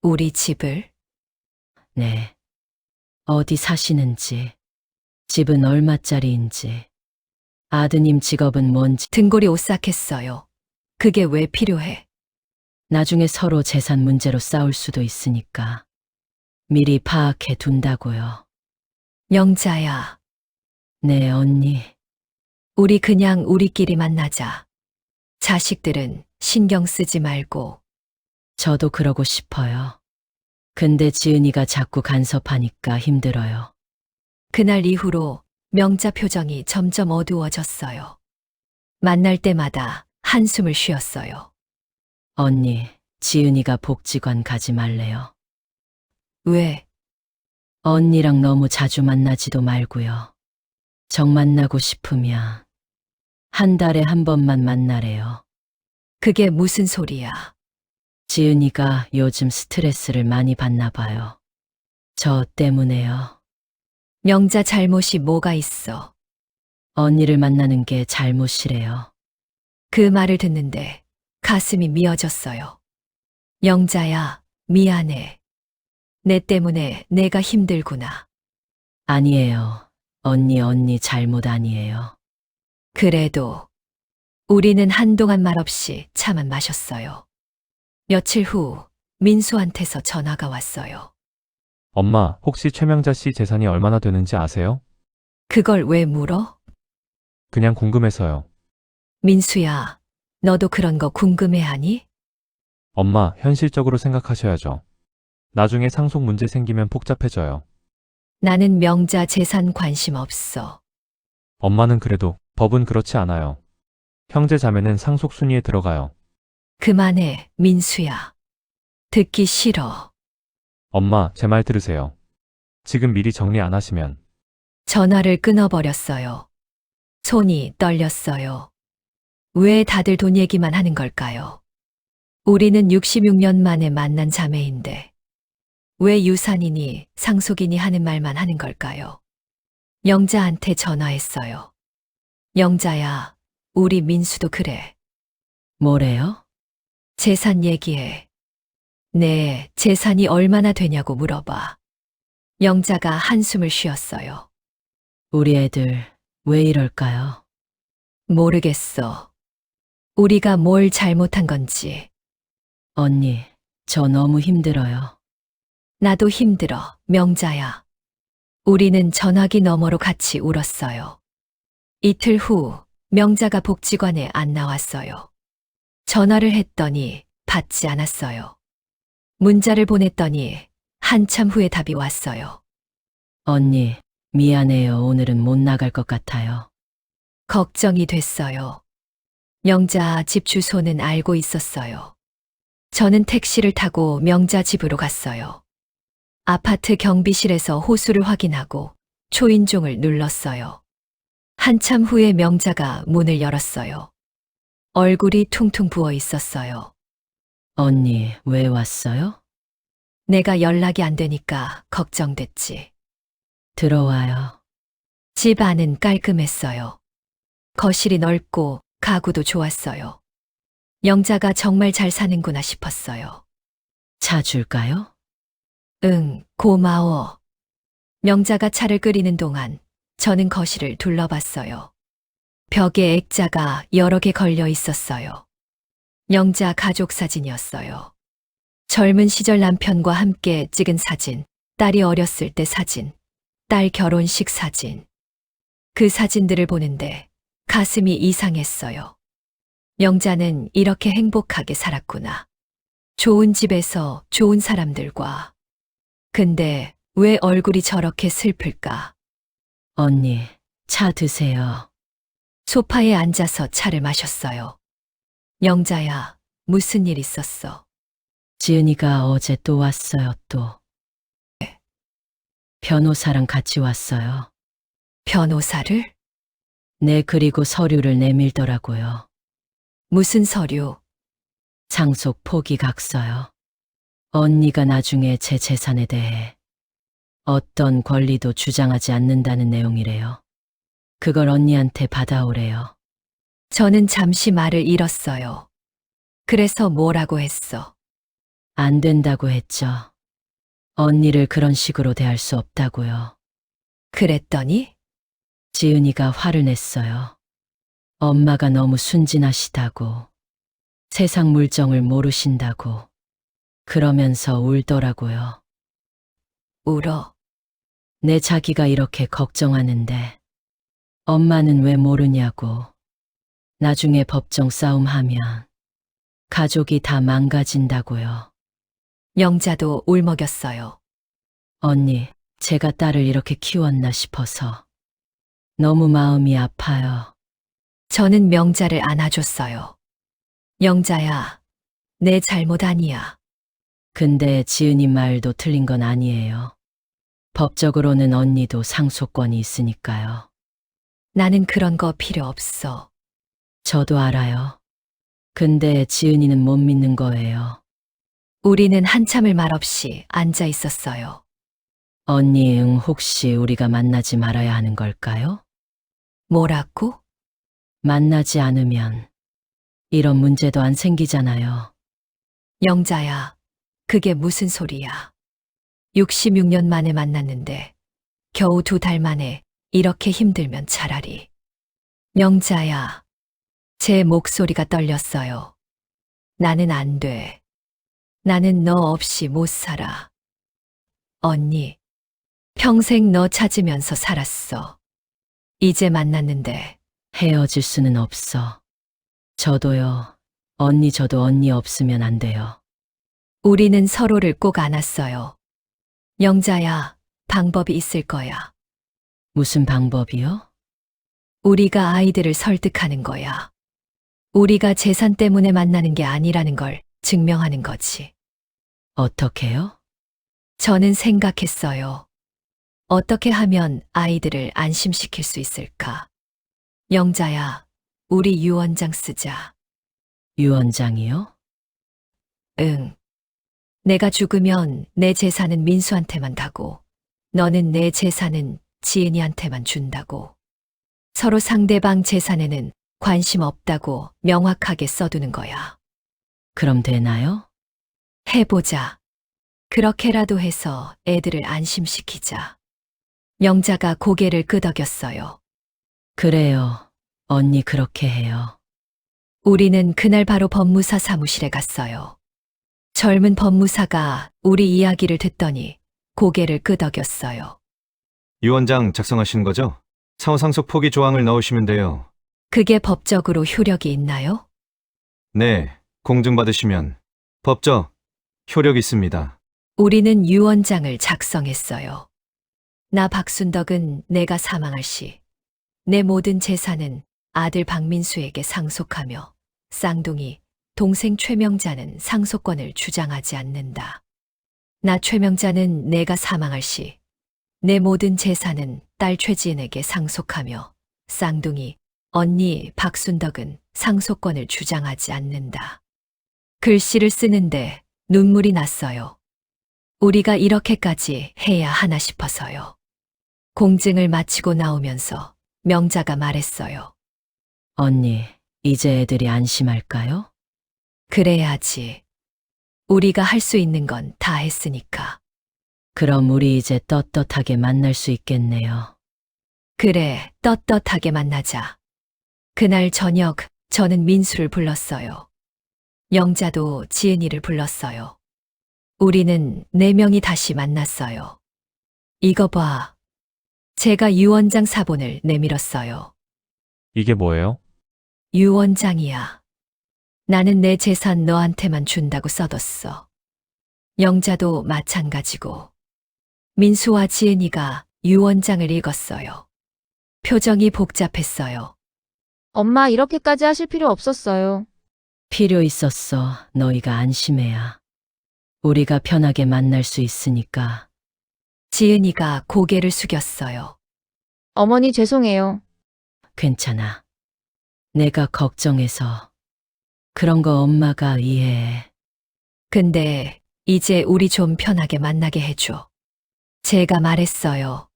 [SPEAKER 1] 우리 집을?
[SPEAKER 3] 네. 어디 사시는지, 집은 얼마짜리인지, 아드님 직업은 뭔지,
[SPEAKER 1] 등골이 오싹했어요. 그게 왜 필요해?
[SPEAKER 3] 나중에 서로 재산 문제로 싸울 수도 있으니까 미리 파악해 둔다고요.
[SPEAKER 1] 영자야,
[SPEAKER 3] 네, 언니.
[SPEAKER 1] 우리 그냥 우리끼리 만나자. 자식들은 신경 쓰지 말고.
[SPEAKER 3] 저도 그러고 싶어요. 근데 지은이가 자꾸 간섭하니까 힘들어요.
[SPEAKER 1] 그날 이후로 명자 표정이 점점 어두워졌어요. 만날 때마다 한숨을 쉬었어요.
[SPEAKER 3] 언니, 지은이가 복지관 가지 말래요.
[SPEAKER 1] 왜?
[SPEAKER 3] 언니랑 너무 자주 만나지도 말고요. 정 만나고 싶으면 한 달에 한 번만 만나래요.
[SPEAKER 1] 그게 무슨 소리야?
[SPEAKER 3] 지은이가 요즘 스트레스를 많이 받나 봐요. 저 때문에요.
[SPEAKER 1] 명자 잘못이 뭐가 있어?
[SPEAKER 3] 언니를 만나는 게 잘못이래요.
[SPEAKER 1] 그 말을 듣는데 가슴이 미어졌어요. 영자야, 미안해. 내 때문에 내가 힘들구나.
[SPEAKER 3] 아니에요. 언니 잘못 아니에요.
[SPEAKER 1] 그래도 우리는 한동안 말없이 차만 마셨어요. 며칠 후 민수한테서 전화가 왔어요.
[SPEAKER 2] 엄마, 혹시 최명자 씨 재산이 얼마나 되는지 아세요?
[SPEAKER 1] 그걸 왜 물어?
[SPEAKER 2] 그냥 궁금해서요.
[SPEAKER 1] 민수야, 너도 그런 거 궁금해하니?
[SPEAKER 2] 엄마, 현실적으로 생각하셔야죠. 나중에 상속 문제 생기면 복잡해져요.
[SPEAKER 1] 나는 명자 재산 관심 없어.
[SPEAKER 2] 엄마는 그래도 법은 그렇지 않아요. 형제 자매는 상속 순위에 들어가요.
[SPEAKER 1] 그만해, 민수야. 듣기 싫어.
[SPEAKER 2] 엄마, 제 말 들으세요. 지금 미리 정리 안 하시면
[SPEAKER 1] 전화를 끊어버렸어요. 손이 떨렸어요. 왜 다들 돈 얘기만 하는 걸까요? 우리는 66년 만에 만난 자매인데 왜 유산이니 상속이니 하는 말만 하는 걸까요? 영자한테 전화했어요. 영자야, 우리 민수도 그래.
[SPEAKER 3] 뭐래요?
[SPEAKER 1] 재산 얘기해. 네, 재산이 얼마나 되냐고 물어봐. 영자가 한숨을 쉬었어요.
[SPEAKER 3] 우리 애들 왜 이럴까요?
[SPEAKER 1] 모르겠어. 우리가 뭘 잘못한 건지.
[SPEAKER 3] 언니, 저 너무 힘들어요.
[SPEAKER 1] 나도 힘들어, 명자야. 우리는 전화기 너머로 같이 울었어요. 이틀 후 명자가 복지관에 안 나왔어요. 전화를 했더니 받지 않았어요. 문자를 보냈더니 한참 후에 답이 왔어요.
[SPEAKER 3] 언니, 미안해요. 오늘은 못 나갈 것 같아요.
[SPEAKER 1] 걱정이 됐어요. 명자 집 주소는 알고 있었어요. 저는 택시를 타고 명자 집으로 갔어요. 아파트 경비실에서 호수를 확인하고 초인종을 눌렀어요. 한참 후에 명자가 문을 열었어요. 얼굴이 퉁퉁 부어 있었어요.
[SPEAKER 3] 언니, 왜 왔어요?
[SPEAKER 1] 내가 연락이 안 되니까 걱정됐지.
[SPEAKER 3] 들어와요.
[SPEAKER 1] 집 안은 깔끔했어요. 거실이 넓고 가구도 좋았어요. 영자가 정말 잘 사는구나 싶었어요.
[SPEAKER 3] 차 줄까요?
[SPEAKER 1] 응, 고마워. 명자가 차를 끓이는 동안 저는 거실을 둘러봤어요. 벽에 액자가 여러 개 걸려 있었어요. 영자 가족 사진이었어요. 젊은 시절 남편과 함께 찍은 사진, 딸이 어렸을 때 사진, 딸 결혼식 사진. 그 사진들을 보는데 가슴이 이상했어요. 영자는 이렇게 행복하게 살았구나. 좋은 집에서 좋은 사람들과. 근데 왜 얼굴이 저렇게 슬플까?
[SPEAKER 3] 언니, 차 드세요.
[SPEAKER 1] 소파에 앉아서 차를 마셨어요. 영자야, 무슨 일 있었어?
[SPEAKER 3] 지은이가 어제 또 왔어요, 또. 변호사랑 같이 왔어요.
[SPEAKER 1] 변호사를?
[SPEAKER 3] 네, 그리고 서류를 내밀더라고요.
[SPEAKER 1] 무슨 서류?
[SPEAKER 3] 상속 포기 각서요. 언니가 나중에 제 재산에 대해 어떤 권리도 주장하지 않는다는 내용이래요. 그걸 언니한테 받아오래요.
[SPEAKER 1] 저는 잠시 말을 잃었어요. 그래서 뭐라고 했어?
[SPEAKER 3] 안 된다고 했죠. 언니를 그런 식으로 대할 수 없다고요.
[SPEAKER 1] 그랬더니?
[SPEAKER 3] 지은이가 화를 냈어요. 엄마가 너무 순진하시다고. 세상 물정을 모르신다고. 그러면서 울더라고요.
[SPEAKER 1] 울어.
[SPEAKER 3] 내 자기가 이렇게 걱정하는데 엄마는 왜 모르냐고. 나중에 법정 싸움하면 가족이 다 망가진다고요.
[SPEAKER 1] 영자도 울먹였어요.
[SPEAKER 3] 언니, 제가 딸을 이렇게 키웠나 싶어서 너무 마음이 아파요.
[SPEAKER 1] 저는 명자를 안아줬어요. 영자야, 내 잘못 아니야.
[SPEAKER 3] 근데 지은이 말도 틀린 건 아니에요. 법적으로는 언니도 상속권이 있으니까요.
[SPEAKER 1] 나는 그런 거 필요 없어.
[SPEAKER 3] 저도 알아요. 근데 지은이는 못 믿는 거예요.
[SPEAKER 1] 우리는 한참을 말없이 앉아 있었어요.
[SPEAKER 3] 언니, 혹시 우리가 만나지 말아야 하는 걸까요?
[SPEAKER 1] 뭐라고?
[SPEAKER 3] 만나지 않으면 이런 문제도 안 생기잖아요.
[SPEAKER 1] 영자야, 그게 무슨 소리야. 66년 만에 만났는데 겨우 2달 만에 이렇게 힘들면 차라리. 영자야, 제 목소리가 떨렸어요. 나는 안 돼. 나는 너 없이 못 살아. 언니, 평생 너 찾으면서 살았어. 이제 만났는데
[SPEAKER 3] 헤어질 수는 없어. 저도요. 언니, 저도 언니 없으면 안 돼요.
[SPEAKER 1] 우리는 서로를 꼭 안았어요. 영자야, 방법이 있을 거야.
[SPEAKER 3] 무슨 방법이요?
[SPEAKER 1] 우리가 아이들을 설득하는 거야. 우리가 재산 때문에 만나는 게 아니라는 걸 증명하는 거지.
[SPEAKER 3] 어떻게요?
[SPEAKER 1] 저는 생각했어요. 어떻게 하면 아이들을 안심시킬 수 있을까? 영자야, 우리 유언장 쓰자.
[SPEAKER 3] 유언장이요?
[SPEAKER 1] 응. 내가 죽으면 내 재산은 민수한테만 가고, 너는 내 재산은 지은이한테만 준다고. 서로 상대방 재산에는 관심 없다고 명확하게 써두는 거야.
[SPEAKER 3] 그럼 되나요?
[SPEAKER 1] 해보자. 그렇게라도 해서 애들을 안심시키자. 영자가 고개를 끄덕였어요.
[SPEAKER 3] 그래요. 언니 그렇게 해요.
[SPEAKER 1] 우리는 그날 바로 법무사 사무실에 갔어요. 젊은 법무사가 우리 이야기를 듣더니 고개를 끄덕였어요.
[SPEAKER 11] 유언장 작성하시는 거죠? 사후상속 포기 조항을 넣으시면 돼요.
[SPEAKER 1] 그게 법적으로 효력이 있나요?
[SPEAKER 11] 네, 공증받으시면 법적 효력 있습니다.
[SPEAKER 1] 우리는 유언장을 작성했어요. 나 박순덕은 내가 사망할 시 내 모든 재산은 아들 박민수에게 상속하며 쌍둥이 동생 최명자는 상속권을 주장하지 않는다. 나 최명자는 내가 사망할 시 내 모든 재산은 딸 최지은에게 상속하며 쌍둥이 언니 박순덕은 상속권을 주장하지 않는다. 글씨를 쓰는데 눈물이 났어요. 우리가 이렇게까지 해야 하나 싶어서요. 공증을 마치고 나오면서 명자가 말했어요.
[SPEAKER 3] 언니, 이제 애들이 안심할까요?
[SPEAKER 1] 그래야지. 우리가 할 수 있는 건 다 했으니까.
[SPEAKER 3] 그럼 우리 이제 떳떳하게 만날 수 있겠네요.
[SPEAKER 1] 그래, 떳떳하게 만나자. 그날 저녁 저는 민수를 불렀어요. 영자도 지은이를 불렀어요. 우리는 4명이 다시 만났어요. 이거 봐. 제가 유 원장 사본을 내밀었어요.
[SPEAKER 2] 이게 뭐예요?
[SPEAKER 1] 유 원장이야. 나는 내 재산 너한테만 준다고 써뒀어. 영자도 마찬가지고. 민수와 지은이가 유 원장을 읽었어요. 표정이 복잡했어요.
[SPEAKER 6] 엄마 이렇게까지 하실 필요 없었어요.
[SPEAKER 3] 필요 있었어. 너희가 안심해야. 우리가 편하게 만날 수 있으니까.
[SPEAKER 1] 지은이가 고개를 숙였어요.
[SPEAKER 6] 어머니 죄송해요.
[SPEAKER 3] 괜찮아. 내가 걱정해서. 그런 거 엄마가 이해해.
[SPEAKER 1] 근데 이제 우리 좀 편하게 만나게 해줘. 제가 말했어요.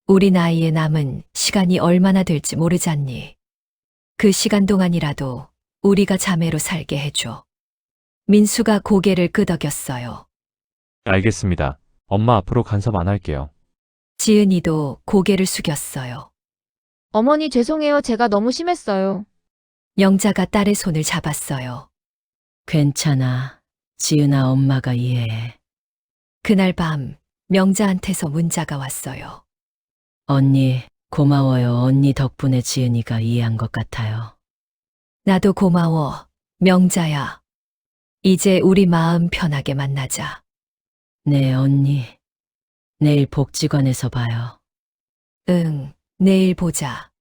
[SPEAKER 1] 우리 나이에 남은 시간이 얼마나 될지 모르잖니. 그 시간 동안이라도 우리가 자매로 살게 해줘. 민수가 고개를 끄덕였어요.
[SPEAKER 2] 알겠습니다. 엄마 앞으로 간섭 안 할게요.
[SPEAKER 1] 지은이도 고개를 숙였어요.
[SPEAKER 6] 어머니 죄송해요. 제가 너무 심했어요.
[SPEAKER 1] 영자가 딸의 손을 잡았어요.
[SPEAKER 3] 괜찮아. 지은아 엄마가 이해해.
[SPEAKER 1] 그날 밤 명자한테서 문자가 왔어요.
[SPEAKER 3] 언니, 고마워요. 언니 덕분에 지은이가 이해한 것 같아요.
[SPEAKER 1] 나도 고마워, 명자야. 이제 우리 마음 편하게 만나자.
[SPEAKER 3] 네, 언니. 내일 복지관에서 봐요.
[SPEAKER 1] 응, 내일 보자.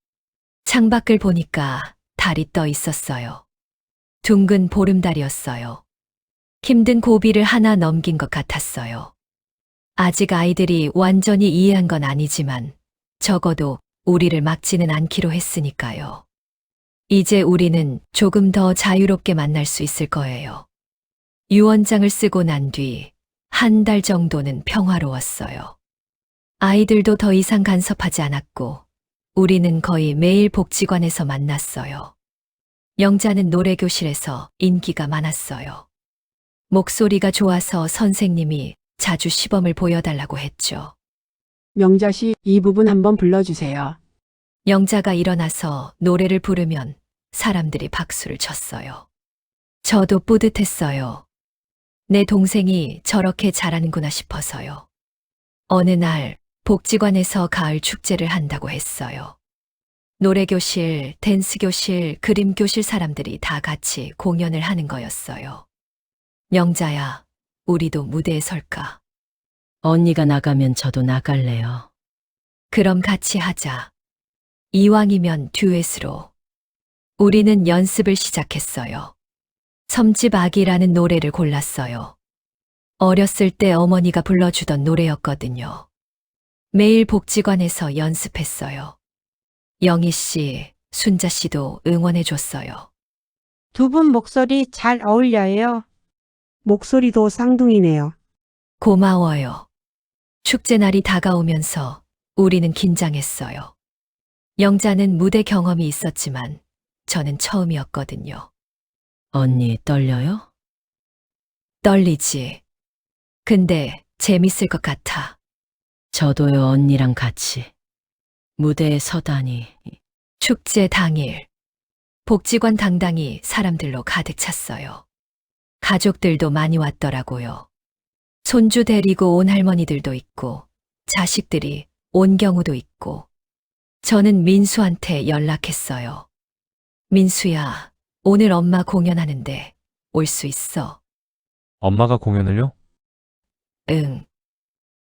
[SPEAKER 1] 창밖을 보니까 달이 떠 있었어요. 둥근 보름달이었어요. 힘든 고비를 하나 넘긴 것 같았어요. 아직 아이들이 완전히 이해한 건 아니지만 적어도 우리를 막지는 않기로 했으니까요. 이제 우리는 조금 더 자유롭게 만날 수 있을 거예요. 유언장을 쓰고 난 뒤 한 달 정도는 평화로웠어요. 아이들도 더 이상 간섭하지 않았고 우리는 거의 매일 복지관에서 만났어요. 영자는 노래교실에서 인기가 많았어요. 목소리가 좋아서 선생님이 자주 시범을 보여달라고 했죠.
[SPEAKER 8] 명자 씨, 이 부분 한번 불러주세요.
[SPEAKER 1] 영자가 일어나서 노래를 부르면 사람들이 박수를 쳤어요. 저도 뿌듯했어요. 내 동생이 저렇게 잘하는구나 싶어서요. 어느 날 복지관에서 가을 축제를 한다고 했어요. 노래교실, 댄스교실, 그림교실 사람들이 다 같이 공연을 하는 거였어요. 영자야, 우리도 무대에 설까?
[SPEAKER 3] 언니가 나가면 저도 나갈래요.
[SPEAKER 1] 그럼 같이 하자. 이왕이면 듀엣으로. 우리는 연습을 시작했어요. 섬집 아기라는 노래를 골랐어요. 어렸을 때 어머니가 불러주던 노래였거든요. 매일 복지관에서 연습했어요. 영희 씨, 순자 씨도 응원해줬어요.
[SPEAKER 7] 두 분 목소리 잘 어울려요.
[SPEAKER 8] 목소리도 쌍둥이네요.
[SPEAKER 1] 고마워요. 축제 날이 다가오면서 우리는 긴장했어요. 영자는 무대 경험이 있었지만 저는 처음이었거든요.
[SPEAKER 3] 언니 떨려요?
[SPEAKER 1] 떨리지. 근데 재밌을 것 같아.
[SPEAKER 3] 저도요, 언니랑 같이. 무대에 서다니.
[SPEAKER 1] 축제 당일. 복지관 당당히 사람들로 가득 찼어요. 가족들도 많이 왔더라고요. 손주 데리고 온 할머니들도 있고, 자식들이 온 경우도 있고. 저는 민수한테 연락했어요. 민수야, 오늘 엄마 공연하는데 올 수 있어?
[SPEAKER 2] 엄마가 공연을요?
[SPEAKER 1] 응.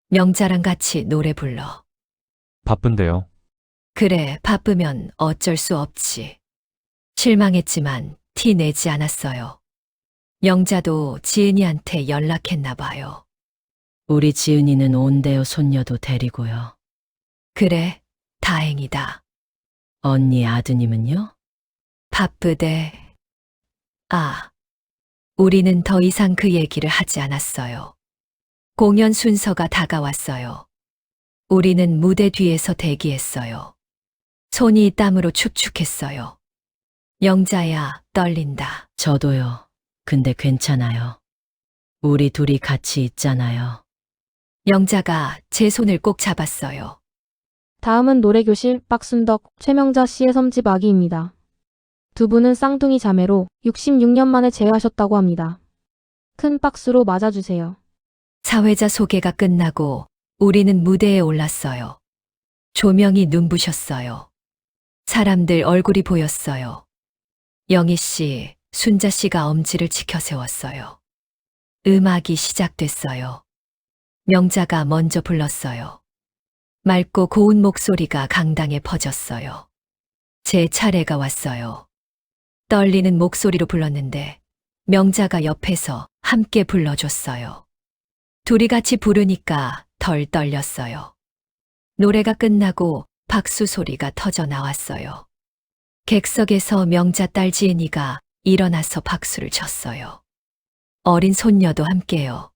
[SPEAKER 1] 명자랑 같이 노래 불러.
[SPEAKER 2] 바쁜데요.
[SPEAKER 1] 그래, 바쁘면 어쩔 수 없지. 실망했지만 티 내지 않았어요. 영자도 지은이한테 연락했나 봐요.
[SPEAKER 3] 우리 지은이는 온대요. 손녀도 데리고요.
[SPEAKER 1] 그래, 다행이다.
[SPEAKER 3] 언니 아드님은요?
[SPEAKER 1] 바쁘대. 아, 우리는 더 이상 그 얘기를 하지 않았어요. 공연 순서가 다가왔어요. 우리는 무대 뒤에서 대기했어요. 손이 땀으로 축축했어요. 명자야, 떨린다.
[SPEAKER 3] 저도요. 근데 괜찮아요. 우리 둘이 같이 있잖아요.
[SPEAKER 1] 명자가 제 손을 꼭 잡았어요.
[SPEAKER 6] 다음은 노래교실 박순덕, 최명자 씨의 섬집 아기입니다. 두 분은 쌍둥이 자매로 66년 만에 재회하셨다고 합니다. 큰 박수로 맞아주세요.
[SPEAKER 1] 사회자 소개가 끝나고 우리는 무대에 올랐어요. 조명이 눈부셨어요. 사람들 얼굴이 보였어요. 영희 씨, 순자 씨가 엄지를 치켜 세웠어요. 음악이 시작됐어요. 명자가 먼저 불렀어요. 맑고 고운 목소리가 강당에 퍼졌어요. 제 차례가 왔어요. 떨리는 목소리로 불렀는데 명자가 옆에서 함께 불러줬어요. 둘이 같이 부르니까 덜 떨렸어요. 노래가 끝나고 박수 소리가 터져 나왔어요. 객석에서 명자 딸 지은이가 일어나서 박수를 쳤어요. 어린 손녀도 함께요.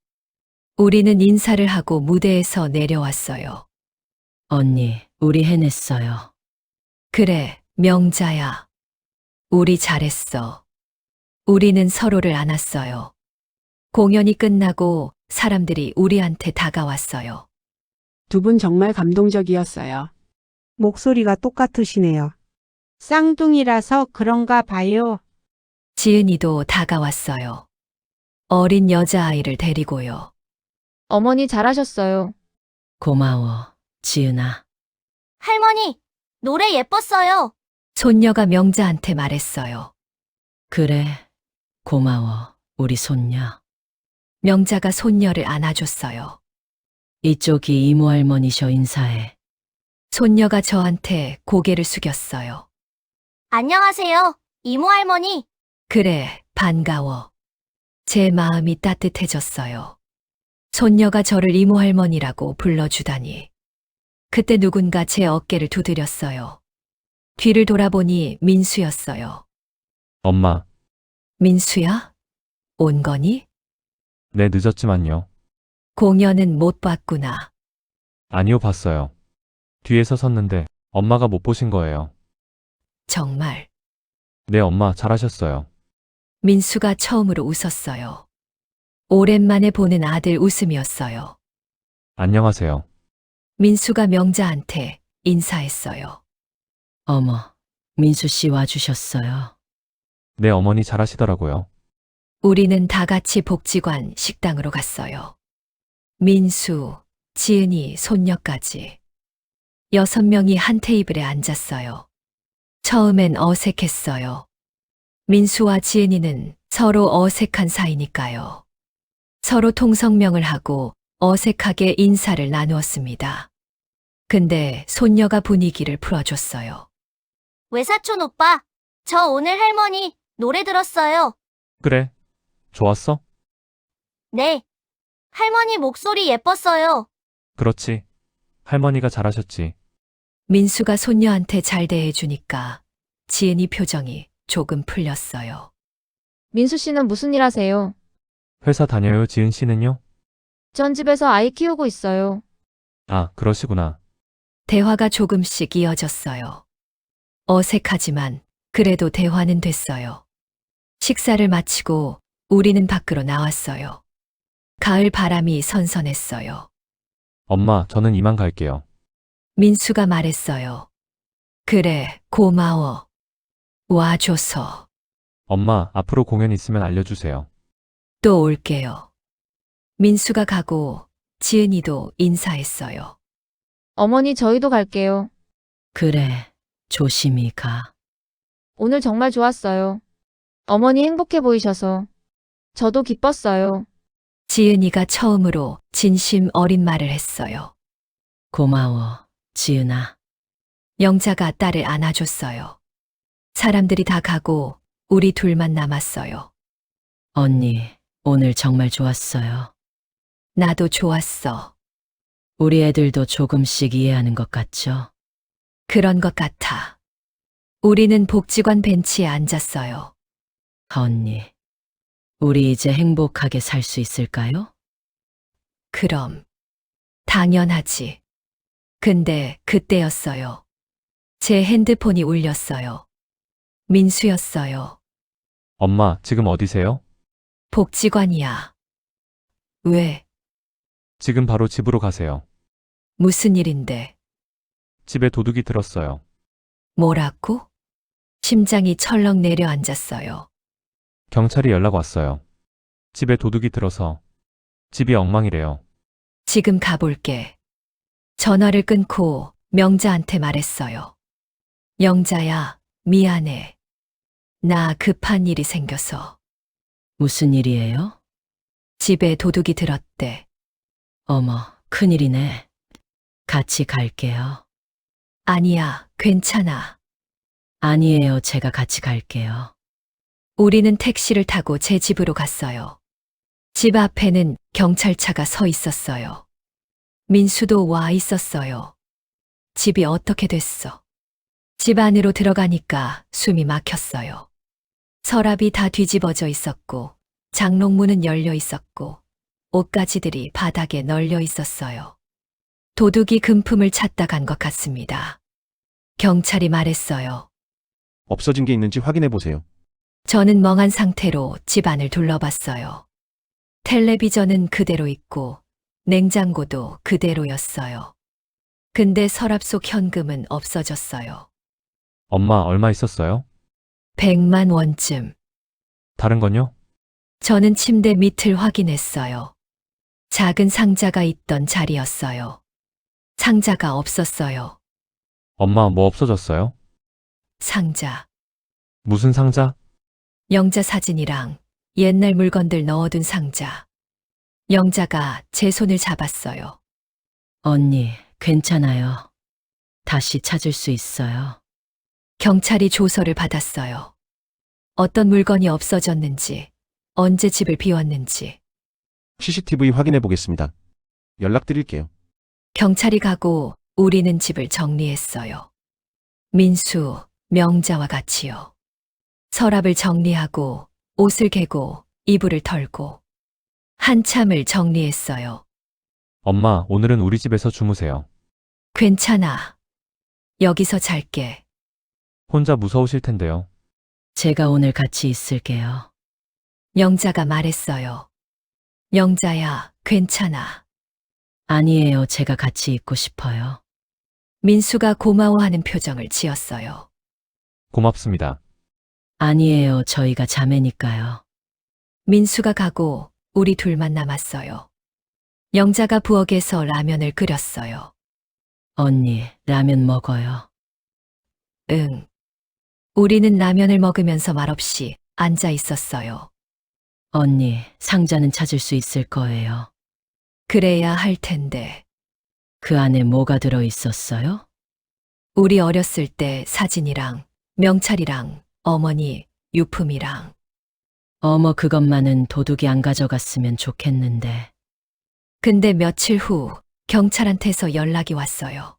[SPEAKER 1] 우리는 인사를 하고 무대에서 내려왔어요.
[SPEAKER 3] 언니, 우리 해냈어요.
[SPEAKER 1] 그래, 명자야. 우리 잘했어. 우리는 서로를 안았어요. 공연이 끝나고 사람들이 우리한테 다가왔어요.
[SPEAKER 8] 두 분 정말 감동적이었어요. 목소리가 똑같으시네요.
[SPEAKER 7] 쌍둥이라서 그런가 봐요.
[SPEAKER 1] 지은이도 다가왔어요. 어린 여자아이를 데리고요.
[SPEAKER 6] 어머니 잘하셨어요.
[SPEAKER 3] 고마워, 지은아.
[SPEAKER 12] 할머니, 노래 예뻤어요.
[SPEAKER 1] 손녀가 명자한테 말했어요.
[SPEAKER 3] 그래, 고마워, 우리 손녀.
[SPEAKER 1] 명자가 손녀를 안아줬어요.
[SPEAKER 3] 이쪽이 이모 할머니셔 인사해.
[SPEAKER 1] 손녀가 저한테 고개를 숙였어요.
[SPEAKER 12] 안녕하세요, 이모 할머니.
[SPEAKER 1] 그래, 반가워. 제 마음이 따뜻해졌어요. 손녀가 저를 이모 할머니라고 불러주다니. 그때 누군가 제 어깨를 두드렸어요. 뒤를 돌아보니 민수였어요.
[SPEAKER 2] 엄마,
[SPEAKER 1] 민수야? 온 거니?
[SPEAKER 2] 네, 늦었지만요.
[SPEAKER 1] 공연은 못 봤구나.
[SPEAKER 2] 아니요, 봤어요. 뒤에서 섰는데 엄마가 못 보신 거예요.
[SPEAKER 1] 정말.
[SPEAKER 2] 네, 엄마 잘하셨어요.
[SPEAKER 1] 민수가 처음으로 웃었어요. 오랜만에 보는 아들 웃음이었어요.
[SPEAKER 2] 안녕하세요.
[SPEAKER 1] 민수가 명자한테 인사했어요.
[SPEAKER 3] 어머, 민수 씨 와주셨어요.
[SPEAKER 2] 네, 어머니 잘하시더라고요.
[SPEAKER 1] 우리는 다 같이 복지관 식당으로 갔어요. 민수, 지은이, 손녀까지. 6명이 한 테이블에 앉았어요. 처음엔 어색했어요. 민수와 지은이는 서로 어색한 사이니까요. 서로 통성명을 하고 어색하게 인사를 나누었습니다. 근데 손녀가 분위기를 풀어줬어요.
[SPEAKER 12] 외사촌 오빠, 저 오늘 할머니 노래 들었어요.
[SPEAKER 2] 그래, 좋았어?
[SPEAKER 12] 네. 할머니 목소리 예뻤어요.
[SPEAKER 2] 그렇지. 할머니가 잘하셨지.
[SPEAKER 1] 민수가 손녀한테 잘 대해주니까 지은이 표정이 조금 풀렸어요.
[SPEAKER 6] 민수 씨는 무슨 일 하세요?
[SPEAKER 2] 회사 다녀요, 지은 씨는요?
[SPEAKER 6] 전 집에서 아이 키우고 있어요.
[SPEAKER 2] 아, 그러시구나.
[SPEAKER 1] 대화가 조금씩 이어졌어요. 어색하지만 그래도 대화는 됐어요. 식사를 마치고 우리는 밖으로 나왔어요. 가을 바람이 선선했어요.
[SPEAKER 2] 엄마, 저는 이만 갈게요.
[SPEAKER 1] 민수가 말했어요. 그래, 고마워. 와줘서.
[SPEAKER 2] 엄마, 앞으로 공연 있으면 알려주세요.
[SPEAKER 1] 또 올게요. 민수가 가고 지은이도 인사했어요.
[SPEAKER 6] 어머니 저희도 갈게요.
[SPEAKER 3] 그래, 조심히 가.
[SPEAKER 6] 오늘 정말 좋았어요. 어머니 행복해 보이셔서. 저도 기뻤어요.
[SPEAKER 1] 지은이가 처음으로 진심 어린 말을 했어요.
[SPEAKER 3] 고마워, 지은아.
[SPEAKER 1] 영자가 딸을 안아줬어요. 사람들이 다 가고 우리 둘만 남았어요.
[SPEAKER 3] 언니, 오늘 정말 좋았어요.
[SPEAKER 1] 나도 좋았어.
[SPEAKER 3] 우리 애들도 조금씩 이해하는 것 같죠?
[SPEAKER 1] 그런 것 같아. 우리는 복지관 벤치에 앉았어요.
[SPEAKER 3] 언니, 우리 이제 행복하게 살 수 있을까요?
[SPEAKER 1] 그럼. 당연하지. 근데 그때였어요. 제 핸드폰이 울렸어요. 민수였어요.
[SPEAKER 2] 엄마, 지금 어디세요?
[SPEAKER 1] 복지관이야. 왜?
[SPEAKER 2] 지금 바로 집으로 가세요.
[SPEAKER 1] 무슨 일인데?
[SPEAKER 2] 집에 도둑이 들었어요.
[SPEAKER 1] 뭐라고? 심장이 철렁 내려앉았어요.
[SPEAKER 2] 경찰이 연락 왔어요. 집에 도둑이 들어서 집이 엉망이래요.
[SPEAKER 1] 지금 가볼게. 전화를 끊고 명자한테 말했어요. 영자야, 미안해. 나 급한 일이 생겨서.
[SPEAKER 3] 무슨 일이에요?
[SPEAKER 1] 집에 도둑이 들었대.
[SPEAKER 3] 어머, 큰일이네. 같이 갈게요.
[SPEAKER 1] 아니야, 괜찮아.
[SPEAKER 3] 아니에요, 제가 같이 갈게요.
[SPEAKER 1] 우리는 택시를 타고 제 집으로 갔어요. 집 앞에는 경찰차가 서 있었어요. 민수도 와 있었어요. 집이 어떻게 됐어? 집 안으로 들어가니까 숨이 막혔어요. 서랍이 다 뒤집어져 있었고, 장롱문은 열려 있었고, 옷가지들이 바닥에 널려 있었어요. 도둑이 금품을 찾다 간 것 같습니다. 경찰이 말했어요.
[SPEAKER 10] 없어진 게 있는지 확인해 보세요.
[SPEAKER 1] 저는 멍한 상태로 집 안을 둘러봤어요. 텔레비전은 그대로 있고 냉장고도 그대로였어요. 근데 서랍 속 현금은 없어졌어요.
[SPEAKER 2] 엄마, 얼마 있었어요?
[SPEAKER 1] 100만 원쯤.
[SPEAKER 2] 다른 건요?
[SPEAKER 1] 저는 침대 밑을 확인했어요. 작은 상자가 있던 자리였어요. 상자가 없었어요.
[SPEAKER 2] 엄마, 뭐 없어졌어요?
[SPEAKER 1] 상자.
[SPEAKER 2] 무슨 상자?
[SPEAKER 1] 영자 사진이랑 옛날 물건들 넣어둔 상자. 영자가 제 손을 잡았어요.
[SPEAKER 3] 언니, 괜찮아요. 다시 찾을 수 있어요.
[SPEAKER 1] 경찰이 조서를 받았어요. 어떤 물건이 없어졌는지, 언제 집을 비웠는지.
[SPEAKER 10] CCTV 확인해 보겠습니다. 연락드릴게요.
[SPEAKER 1] 경찰이 가고 우리는 집을 정리했어요. 민수, 명자와 같이요. 서랍을 정리하고 옷을 개고 이불을 털고 한참을 정리했어요.
[SPEAKER 2] 엄마, 오늘은 우리 집에서 주무세요.
[SPEAKER 1] 괜찮아. 여기서 잘게.
[SPEAKER 2] 혼자 무서우실 텐데요.
[SPEAKER 3] 제가 오늘 같이 있을게요.
[SPEAKER 1] 영자가 말했어요. 영자야, 괜찮아.
[SPEAKER 3] 아니에요, 제가 같이 있고 싶어요.
[SPEAKER 1] 민수가 고마워하는 표정을 지었어요.
[SPEAKER 2] 고맙습니다.
[SPEAKER 3] 아니에요, 저희가 자매니까요.
[SPEAKER 1] 민수가 가고 우리 둘만 남았어요. 영자가 부엌에서 라면을 끓였어요.
[SPEAKER 3] 언니, 라면 먹어요.
[SPEAKER 1] 응. 우리는 라면을 먹으면서 말없이 앉아 있었어요.
[SPEAKER 3] 언니, 상자는 찾을 수 있을 거예요.
[SPEAKER 1] 그래야 할 텐데.
[SPEAKER 3] 그 안에 뭐가 들어 있었어요?
[SPEAKER 1] 우리 어렸을 때 사진이랑 명찰이랑 어머니 유품이랑.
[SPEAKER 3] 어머, 그것만은 도둑이 안 가져갔으면 좋겠는데.
[SPEAKER 1] 근데 며칠 후 경찰한테서 연락이 왔어요.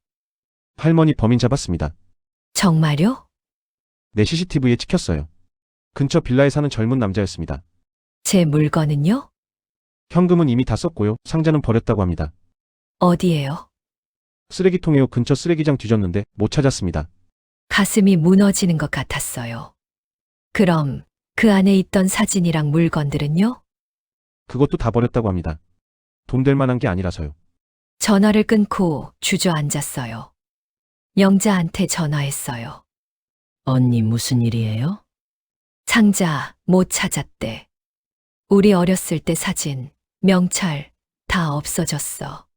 [SPEAKER 10] 할머니 범인 잡았습니다.
[SPEAKER 1] 정말요?
[SPEAKER 10] 내 CCTV에 찍혔어요. 근처 빌라에 사는 젊은 남자였습니다.
[SPEAKER 1] 제 물건은요?
[SPEAKER 10] 현금은 이미 다 썼고요. 상자는 버렸다고 합니다.
[SPEAKER 1] 어디에요?
[SPEAKER 10] 쓰레기통에요. 근처 쓰레기장 뒤졌는데 못 찾았습니다.
[SPEAKER 1] 가슴이 무너지는 것 같았어요. 그럼 그 안에 있던 사진이랑 물건들은요?
[SPEAKER 10] 그것도 다 버렸다고 합니다. 돈 될 만한 게 아니라서요.
[SPEAKER 1] 전화를 끊고 주저앉았어요. 영자한테 전화했어요.
[SPEAKER 3] 언니, 무슨 일이에요?
[SPEAKER 1] 상자 못 찾았대. 우리 어렸을 때 사진, 명찰 다 없어졌어.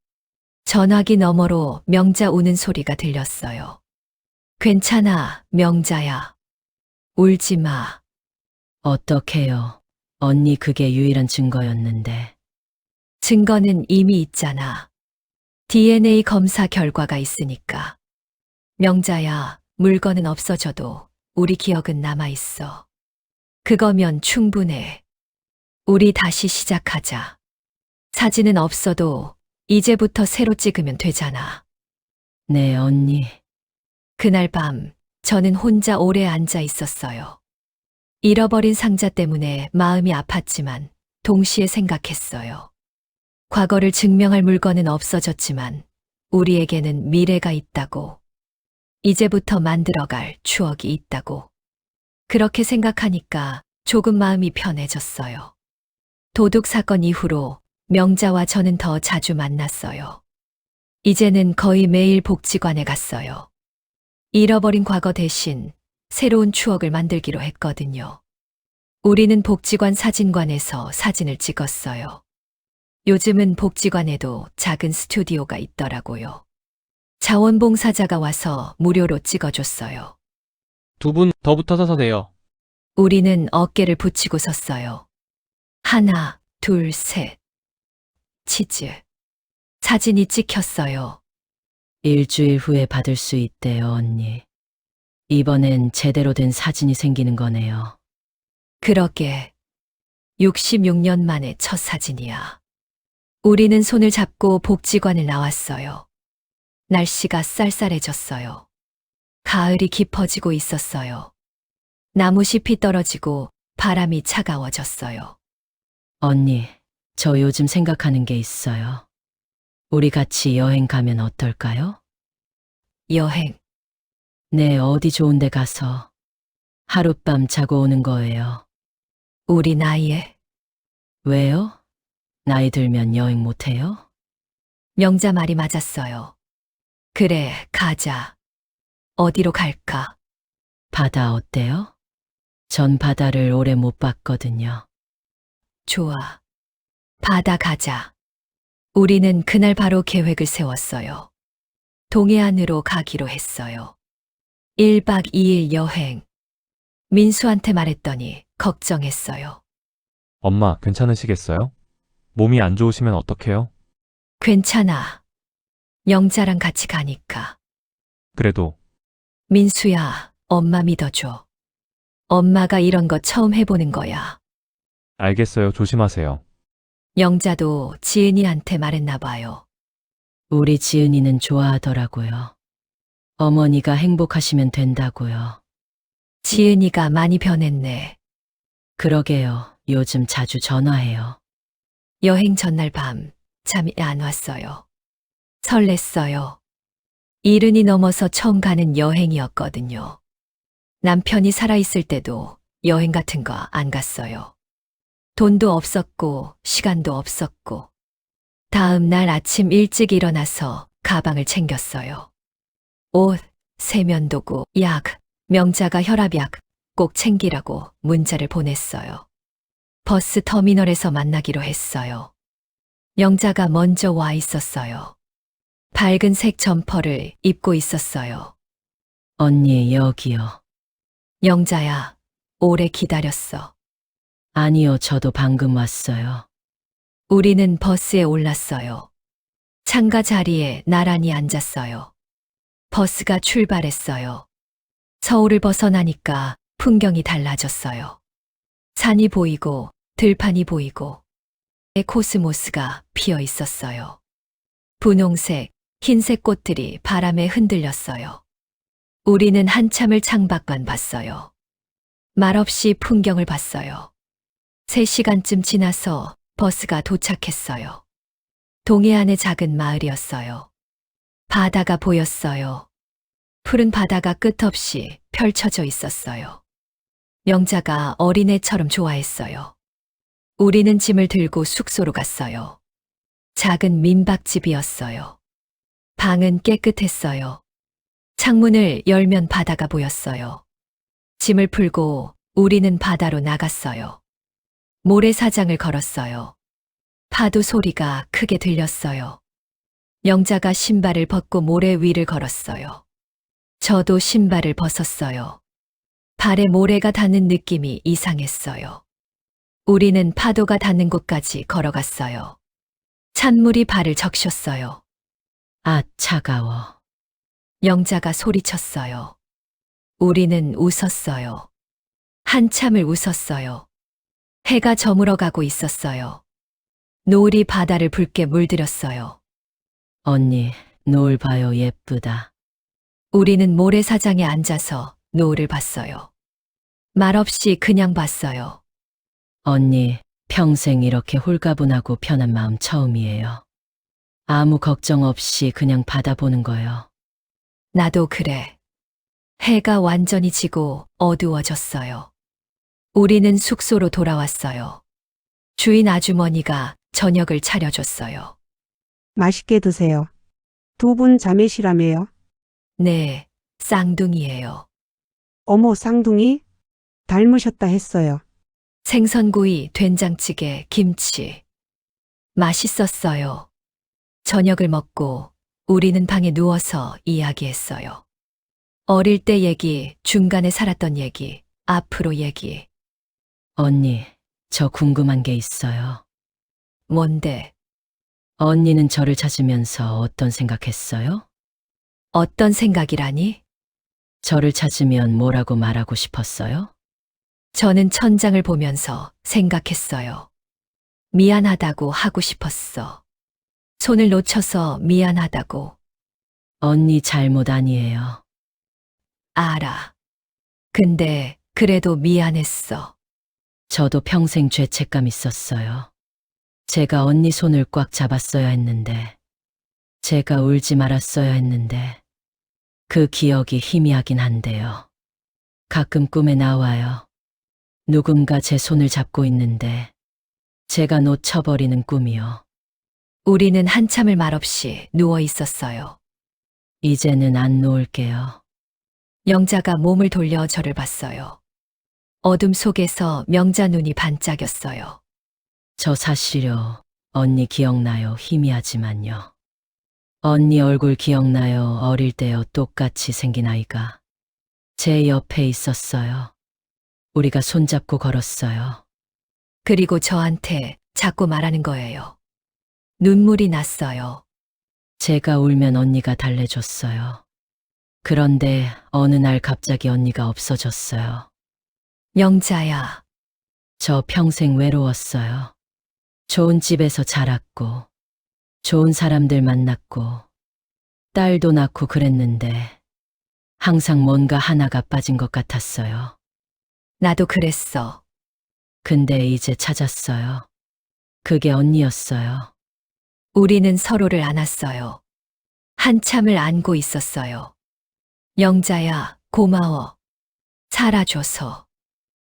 [SPEAKER 1] 전화기 너머로 명자 우는 소리가 들렸어요. 괜찮아, 명자야. 울지 마.
[SPEAKER 3] 어떡해요. 언니, 그게 유일한 증거였는데.
[SPEAKER 1] 증거는 이미 있잖아. DNA 검사 결과가 있으니까. 명자야, 물건은 없어져도 우리 기억은 남아있어. 그거면 충분해. 우리 다시 시작하자. 사진은 없어도 이제부터 새로 찍으면 되잖아.
[SPEAKER 3] 네, 언니.
[SPEAKER 1] 그날 밤 저는 혼자 오래 앉아 있었어요. 잃어버린 상자 때문에 마음이 아팠지만 동시에 생각했어요. 과거를 증명할 물건은 없어졌지만 우리에게는 미래가 있다고. 이제부터 만들어갈 추억이 있다고. 그렇게 생각하니까 조금 마음이 편해졌어요. 도둑 사건 이후로 명자와 저는 더 자주 만났어요. 이제는 거의 매일 복지관에 갔어요. 잃어버린 과거 대신 새로운 추억을 만들기로 했거든요. 우리는 복지관 사진관에서 사진을 찍었어요. 요즘은 복지관에도 작은 스튜디오가 있더라고요. 자원봉사자가 와서 무료로 찍어줬어요.
[SPEAKER 2] 두 분 더 붙어서 서세요.
[SPEAKER 1] 우리는 어깨를 붙이고 섰어요. 하나, 둘, 셋. 치즈. 사진이 찍혔어요.
[SPEAKER 3] 일주일 후에 받을 수 있대요, 언니. 이번엔 제대로 된 사진이 생기는 거네요.
[SPEAKER 1] 그러게. 66년 만에 첫 사진이야. 우리는 손을 잡고 복지관을 나왔어요. 날씨가 쌀쌀해졌어요. 가을이 깊어지고 있었어요. 나무잎이 떨어지고 바람이 차가워졌어요.
[SPEAKER 3] 언니, 저 요즘 생각하는 게 있어요. 우리 같이 여행 가면 어떨까요?
[SPEAKER 1] 여행.
[SPEAKER 3] 네, 어디 좋은 데 가서 하룻밤 자고 오는 거예요.
[SPEAKER 1] 우리 나이에.
[SPEAKER 3] 왜요? 나이 들면 여행 못 해요?
[SPEAKER 1] 명자 말이 맞았어요. 그래, 가자. 어디로 갈까?
[SPEAKER 3] 바다 어때요? 전 바다를 오래 못 봤거든요.
[SPEAKER 1] 좋아. 바다 가자. 우리는 그날 바로 계획을 세웠어요. 동해안으로 가기로 했어요. 1박 2일 여행. 민수한테 말했더니 걱정했어요.
[SPEAKER 2] 엄마, 괜찮으시겠어요? 몸이 안 좋으시면 어떡해요?
[SPEAKER 1] 괜찮아. 영자랑 같이 가니까.
[SPEAKER 2] 그래도
[SPEAKER 1] 민수야, 엄마 믿어줘. 엄마가 이런 거 처음 해보는 거야.
[SPEAKER 2] 알겠어요. 조심하세요.
[SPEAKER 1] 영자도 지은이한테 말했나 봐요.
[SPEAKER 3] 우리 지은이는 좋아하더라고요. 어머니가 행복하시면 된다고요.
[SPEAKER 1] 지은이가 많이 변했네.
[SPEAKER 3] 그러게요. 요즘 자주 전화해요.
[SPEAKER 1] 여행 전날 밤 잠이 안 왔어요. 설렜어요. 70이 넘어서 처음 가는 여행이었거든요. 남편이 살아있을 때도 여행 같은 거 안 갔어요. 돈도 없었고 시간도 없었고. 다음 날 아침 일찍 일어나서 가방을 챙겼어요. 옷, 세면도구, 약, 명자가 혈압약 꼭 챙기라고 문자를 보냈어요. 버스 터미널에서 만나기로 했어요. 영자가 먼저 와 있었어요. 밝은 색 점퍼를 입고 있었어요.
[SPEAKER 3] 언니, 여기요.
[SPEAKER 1] 영자야, 오래 기다렸어.
[SPEAKER 3] 아니요, 저도 방금 왔어요.
[SPEAKER 1] 우리는 버스에 올랐어요. 창가 자리에 나란히 앉았어요. 버스가 출발했어요. 서울을 벗어나니까 풍경이 달라졌어요. 산이 보이고 들판이 보이고 코스모스가 피어 있었어요. 분홍색, 흰색 꽃들이 바람에 흔들렸어요. 우리는 한참을 창밖만 봤어요. 말없이 풍경을 봤어요. 3시간쯤 지나서 버스가 도착했어요. 동해안의 작은 마을이었어요. 바다가 보였어요. 푸른 바다가 끝없이 펼쳐져 있었어요. 영자가 어린애처럼 좋아했어요. 우리는 짐을 들고 숙소로 갔어요. 작은 민박집이었어요. 방은 깨끗했어요. 창문을 열면 바다가 보였어요. 짐을 풀고 우리는 바다로 나갔어요. 모래사장을 걸었어요. 파도 소리가 크게 들렸어요. 영자가 신발을 벗고 모래 위를 걸었어요. 저도 신발을 벗었어요. 발에 모래가 닿는 느낌이 이상했어요. 우리는 파도가 닿는 곳까지 걸어갔어요. 찬물이 발을 적셨어요.
[SPEAKER 3] 아, 차가워.
[SPEAKER 1] 영자가 소리쳤어요. 우리는 웃었어요. 한참을 웃었어요. 해가 저물어 가고 있었어요. 노을이 바다를 붉게 물들였어요.
[SPEAKER 3] 언니, 노을 봐요. 예쁘다.
[SPEAKER 1] 우리는 모래사장에 앉아서 노을을 봤어요. 말없이 그냥 봤어요.
[SPEAKER 3] 언니, 평생 이렇게 홀가분하고 편한 마음 처음이에요. 아무 걱정 없이 그냥 받아보는 거요.
[SPEAKER 1] 나도 그래. 해가 완전히 지고 어두워졌어요. 우리는 숙소로 돌아왔어요. 주인 아주머니가 저녁을 차려줬어요.
[SPEAKER 8] 맛있게 드세요. 두 분 자매시라며요?
[SPEAKER 1] 네, 쌍둥이에요.
[SPEAKER 8] 어머, 쌍둥이? 닮으셨다 했어요.
[SPEAKER 1] 생선구이, 된장찌개, 김치. 맛있었어요. 저녁을 먹고 우리는 방에 누워서 이야기했어요. 어릴 때 얘기, 중간에 살았던 얘기, 앞으로 얘기.
[SPEAKER 3] 언니, 저 궁금한 게 있어요.
[SPEAKER 1] 뭔데?
[SPEAKER 3] 언니는 저를 찾으면서 어떤 생각했어요?
[SPEAKER 1] 어떤 생각이라니?
[SPEAKER 3] 저를 찾으면 뭐라고 말하고 싶었어요?
[SPEAKER 1] 저는 천장을 보면서 생각했어요. 미안하다고 하고 싶었어. 손을 놓쳐서 미안하다고.
[SPEAKER 3] 언니 잘못 아니에요.
[SPEAKER 1] 알아. 근데 그래도 미안했어.
[SPEAKER 3] 저도 평생 죄책감 있었어요. 제가 언니 손을 꽉 잡았어야 했는데, 제가 울지 말았어야 했는데, 그 기억이 희미하긴 한데요. 가끔 꿈에 나와요. 누군가 제 손을 잡고 있는데, 제가 놓쳐버리는 꿈이요.
[SPEAKER 1] 우리는 한참을 말없이 누워 있었어요.
[SPEAKER 3] 이제는 안 놓을게요.
[SPEAKER 1] 명자가 몸을 돌려 저를 봤어요. 어둠 속에서 명자 눈이 반짝였어요.
[SPEAKER 3] 저 사실요. 언니 기억나요. 희미하지만요. 언니 얼굴 기억나요. 어릴 때요. 똑같이 생긴 아이가. 제 옆에 있었어요. 우리가 손잡고 걸었어요.
[SPEAKER 1] 그리고 저한테 자꾸 말하는 거예요. 눈물이 났어요.
[SPEAKER 3] 제가 울면 언니가 달래줬어요. 그런데 어느 날 갑자기 언니가 없어졌어요.
[SPEAKER 1] 명자야,
[SPEAKER 3] 저 평생 외로웠어요. 좋은 집에서 자랐고, 좋은 사람들 만났고, 딸도 낳고 그랬는데, 항상 뭔가 하나가 빠진 것 같았어요.
[SPEAKER 1] 나도 그랬어.
[SPEAKER 3] 근데 이제 찾았어요. 그게 언니였어요.
[SPEAKER 1] 우리는 서로를 안았어요. 한참을 안고 있었어요. 명자야, 고마워. 살아줘서.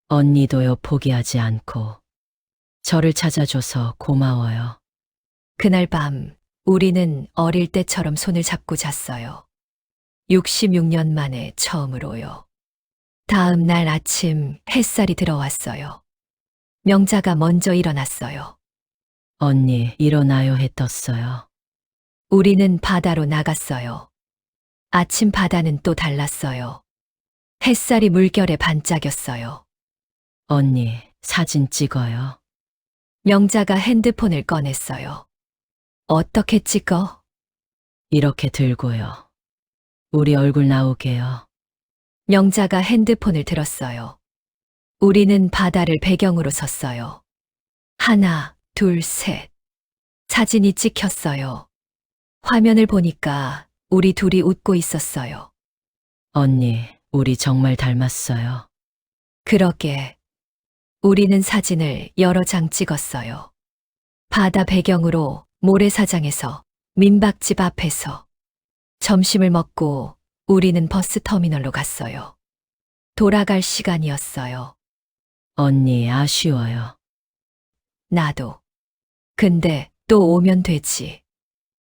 [SPEAKER 3] 언니도요, 포기하지 않고. 저를 찾아줘서 고마워요.
[SPEAKER 1] 그날 밤, 우리는 어릴 때처럼 손을 잡고 잤어요. 66년 만에 처음으로요. 다음 날 아침 햇살이 들어왔어요. 명자가 먼저 일어났어요.
[SPEAKER 3] 언니, 일어나요 해 떴어요.
[SPEAKER 1] 우리는 바다로 나갔어요. 아침 바다는 또 달랐어요. 햇살이 물결에 반짝였어요.
[SPEAKER 3] 언니, 사진 찍어요.
[SPEAKER 1] 명자가 핸드폰을 꺼냈어요. 어떻게 찍어?
[SPEAKER 3] 이렇게 들고요. 우리 얼굴 나오게요.
[SPEAKER 1] 명자가 핸드폰을 들었어요. 우리는 바다를 배경으로 섰어요. 하나, 둘, 셋. 사진이 찍혔어요. 화면을 보니까 우리 둘이 웃고 있었어요.
[SPEAKER 3] 언니, 우리 정말 닮았어요.
[SPEAKER 1] 그러게. 우리는 사진을 여러 장 찍었어요. 바다 배경으로 모래사장에서, 민박집 앞에서. 점심을 먹고 우리는 버스 터미널로 갔어요. 돌아갈 시간이었어요.
[SPEAKER 3] 언니, 아쉬워요.
[SPEAKER 1] 나도. 근데 또 오면 되지.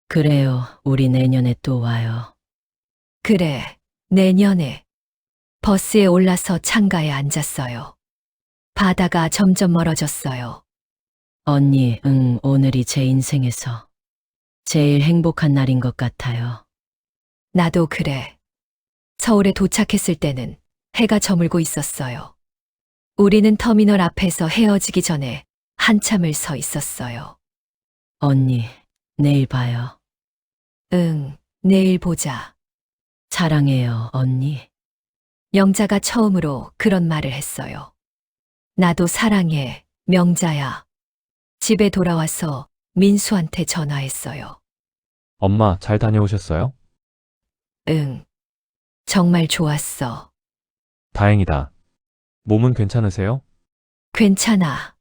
[SPEAKER 3] 그래요, 우리 내년에 또 와요.
[SPEAKER 1] 그래, 내년에. 버스에 올라서 창가에 앉았어요. 바다가 점점 멀어졌어요.
[SPEAKER 3] 언니, 오늘이 제 인생에서 제일 행복한 날인 것 같아요.
[SPEAKER 1] 나도 그래. 서울에 도착했을 때는 해가 저물고 있었어요. 우리는 터미널 앞에서 헤어지기 전에 한참을 서 있었어요.
[SPEAKER 3] 언니, 내일 봐요.
[SPEAKER 1] 응, 내일 보자.
[SPEAKER 3] 사랑해요, 언니.
[SPEAKER 1] 명자가 처음으로 그런 말을 했어요. 나도 사랑해, 명자야. 집에 돌아와서 민수한테 전화했어요.
[SPEAKER 2] 엄마, 잘 다녀오셨어요?
[SPEAKER 1] 응. 정말 좋았어.
[SPEAKER 2] 다행이다. 몸은 괜찮으세요?
[SPEAKER 1] 괜찮아.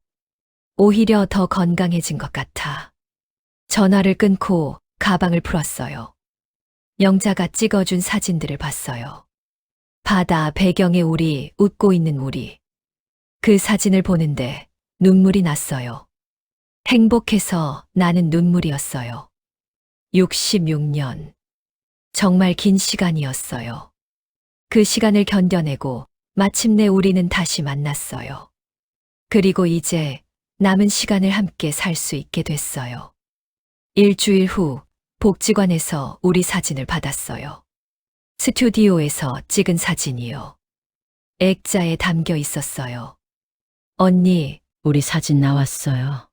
[SPEAKER 1] 오히려 더 건강해진 것 같아. 전화를 끊고 가방을 풀었어요. 영자가 찍어준 사진들을 봤어요. 바다 배경에 우리, 웃고 있는 우리. 그 사진을 보는데 눈물이 났어요. 행복해서 나는 눈물이었어요. 66년. 정말 긴 시간이었어요. 그 시간을 견뎌내고 마침내 우리는 다시 만났어요. 그리고 이제 남은 시간을 함께 살 수 있게 됐어요. 일주일 후 복지관에서 우리 사진을 받았어요. 스튜디오에서 찍은 사진이요. 액자에 담겨 있었어요. 언니,
[SPEAKER 3] 우리 사진 나왔어요.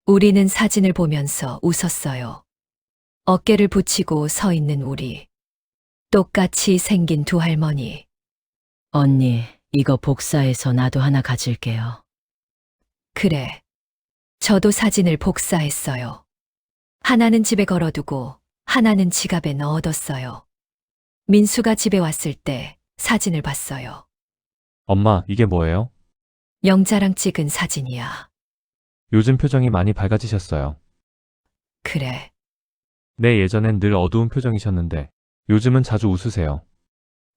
[SPEAKER 1] 우리는 사진을 보면서 웃었어요. 어깨를 붙이고 서 있는 우리. 똑같이 생긴 두 할머니.
[SPEAKER 3] 언니, 이거 복사해서 나도 하나 가질게요.
[SPEAKER 1] 그래. 저도 사진을 복사했어요. 하나는 집에 걸어두고 하나는 지갑에 넣어뒀어요. 민수가 집에 왔을 때 사진을 봤어요.
[SPEAKER 2] 엄마, 이게 뭐예요?
[SPEAKER 1] 영자랑 찍은 사진이야.
[SPEAKER 2] 요즘 표정이 많이 밝아지셨어요.
[SPEAKER 1] 그래.
[SPEAKER 2] 네, 예전엔 늘 어두운 표정이셨는데 요즘은 자주 웃으세요.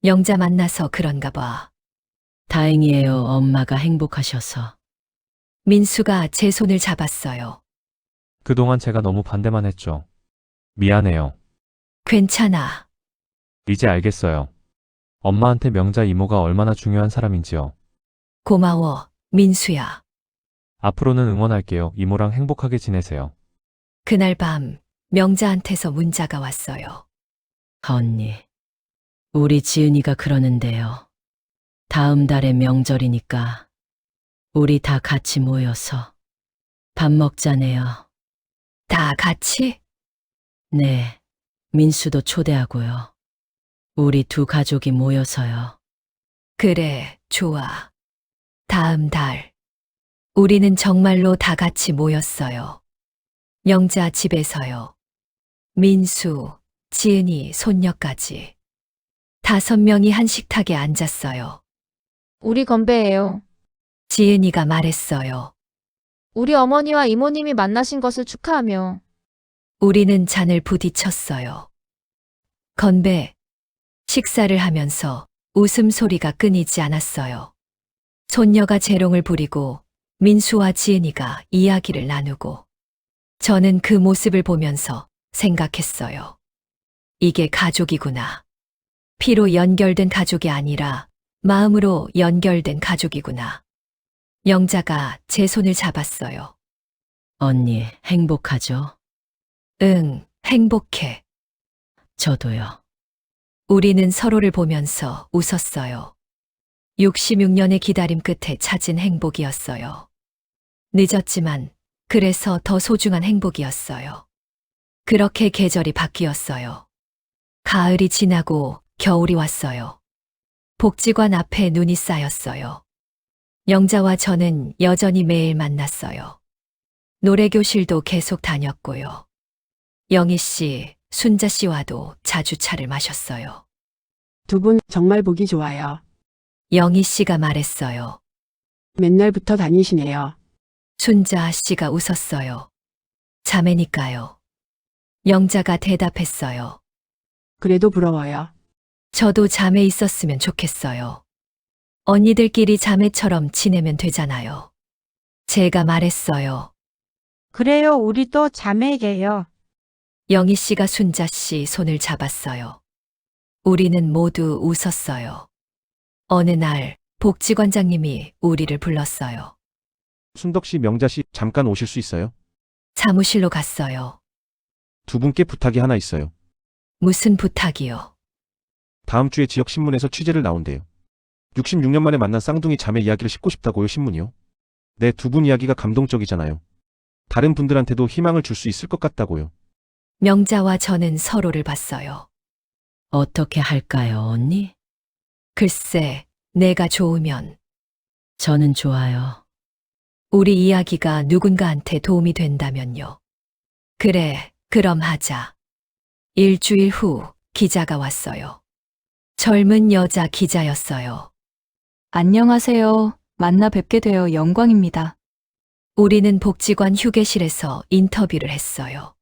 [SPEAKER 1] 영자 만나서 그런가 봐.
[SPEAKER 3] 다행이에요. 엄마가 행복하셔서.
[SPEAKER 1] 민수가 제 손을 잡았어요.
[SPEAKER 2] 그동안 제가 너무 반대만 했죠. 미안해요.
[SPEAKER 1] 괜찮아.
[SPEAKER 2] 이제 알겠어요. 엄마한테 명자 이모가 얼마나 중요한 사람인지요.
[SPEAKER 1] 고마워, 민수야.
[SPEAKER 2] 앞으로는 응원할게요. 이모랑 행복하게 지내세요.
[SPEAKER 1] 그날 밤 명자한테서 문자가 왔어요.
[SPEAKER 3] 언니, 우리 지은이가 그러는데요. 다음 달에 명절이니까 우리 다 같이 모여서 밥 먹자네요.
[SPEAKER 1] 다 같이?
[SPEAKER 3] 네, 민수도 초대하고요. 우리 두 가족이 모여서요.
[SPEAKER 1] 그래, 좋아. 다음 달. 우리는 정말로 다 같이 모였어요. 영자 집에서요. 민수, 지은이, 손녀까지. 5명이 한 식탁에 앉았어요.
[SPEAKER 6] 우리 건배해요.
[SPEAKER 1] 지은이가 말했어요.
[SPEAKER 6] 우리 어머니와 이모님이 만나신 것을 축하하며.
[SPEAKER 1] 우리는 잔을 부딪혔어요. 건배. 식사를 하면서 웃음소리가 끊이지 않았어요. 손녀가 재롱을 부리고 민수와 지은이가 이야기를 나누고 저는 그 모습을 보면서 생각했어요. 이게 가족이구나. 피로 연결된 가족이 아니라 마음으로 연결된 가족이구나. 영자가 제 손을 잡았어요.
[SPEAKER 3] 언니, 행복하죠?
[SPEAKER 1] 응, 행복해.
[SPEAKER 3] 저도요.
[SPEAKER 1] 우리는 서로를 보면서 웃었어요. 66년의 기다림 끝에 찾은 행복이었어요. 늦었지만 그래서 더 소중한 행복이었어요. 그렇게 계절이 바뀌었어요. 가을이 지나고 겨울이 왔어요. 복지관 앞에 눈이 쌓였어요. 영자와 저는 여전히 매일 만났어요. 노래교실도 계속 다녔고요. 영희 씨, 순자 씨와도 자주 차를 마셨어요.
[SPEAKER 8] 두 분 정말 보기 좋아요.
[SPEAKER 1] 영희 씨가 말했어요.
[SPEAKER 8] 맨날 붙어 다니시네요.
[SPEAKER 1] 순자 씨가 웃었어요. 자매니까요. 영자가 대답했어요.
[SPEAKER 8] 그래도 부러워요.
[SPEAKER 1] 저도 자매 있었으면 좋겠어요. 언니들끼리 자매처럼 지내면 되잖아요. 제가 말했어요.
[SPEAKER 7] 그래요, 우리도 자매예요.
[SPEAKER 1] 영희 씨가 순자 씨 손을 잡았어요. 우리는 모두 웃었어요. 어느 날 복지관장님이 우리를 불렀어요.
[SPEAKER 10] 순덕 씨, 명자 씨, 잠깐 오실 수 있어요?
[SPEAKER 1] 사무실로 갔어요.
[SPEAKER 10] 두 분께 부탁이 하나 있어요.
[SPEAKER 1] 무슨 부탁이요?
[SPEAKER 10] 다음 주에 지역 신문에서 취재를 나온대요. 66년 만에 만난 쌍둥이 자매 이야기를 싣고 싶다고요, 신문이요. 네, 두 분 이야기가 감동적이잖아요. 다른 분들한테도 희망을 줄 수 있을 것 같다고요.
[SPEAKER 1] 명자와 저는 서로를 봤어요.
[SPEAKER 3] 어떻게 할까요, 언니?
[SPEAKER 1] 글쎄, 내가 좋으면.
[SPEAKER 3] 저는 좋아요.
[SPEAKER 1] 우리 이야기가 누군가한테 도움이 된다면요. 그래, 그럼 하자. 일주일 후 기자가 왔어요. 젊은 여자 기자였어요.
[SPEAKER 5] 안녕하세요. 만나 뵙게 되어 영광입니다.
[SPEAKER 1] 우리는 복지관 휴게실에서 인터뷰를 했어요.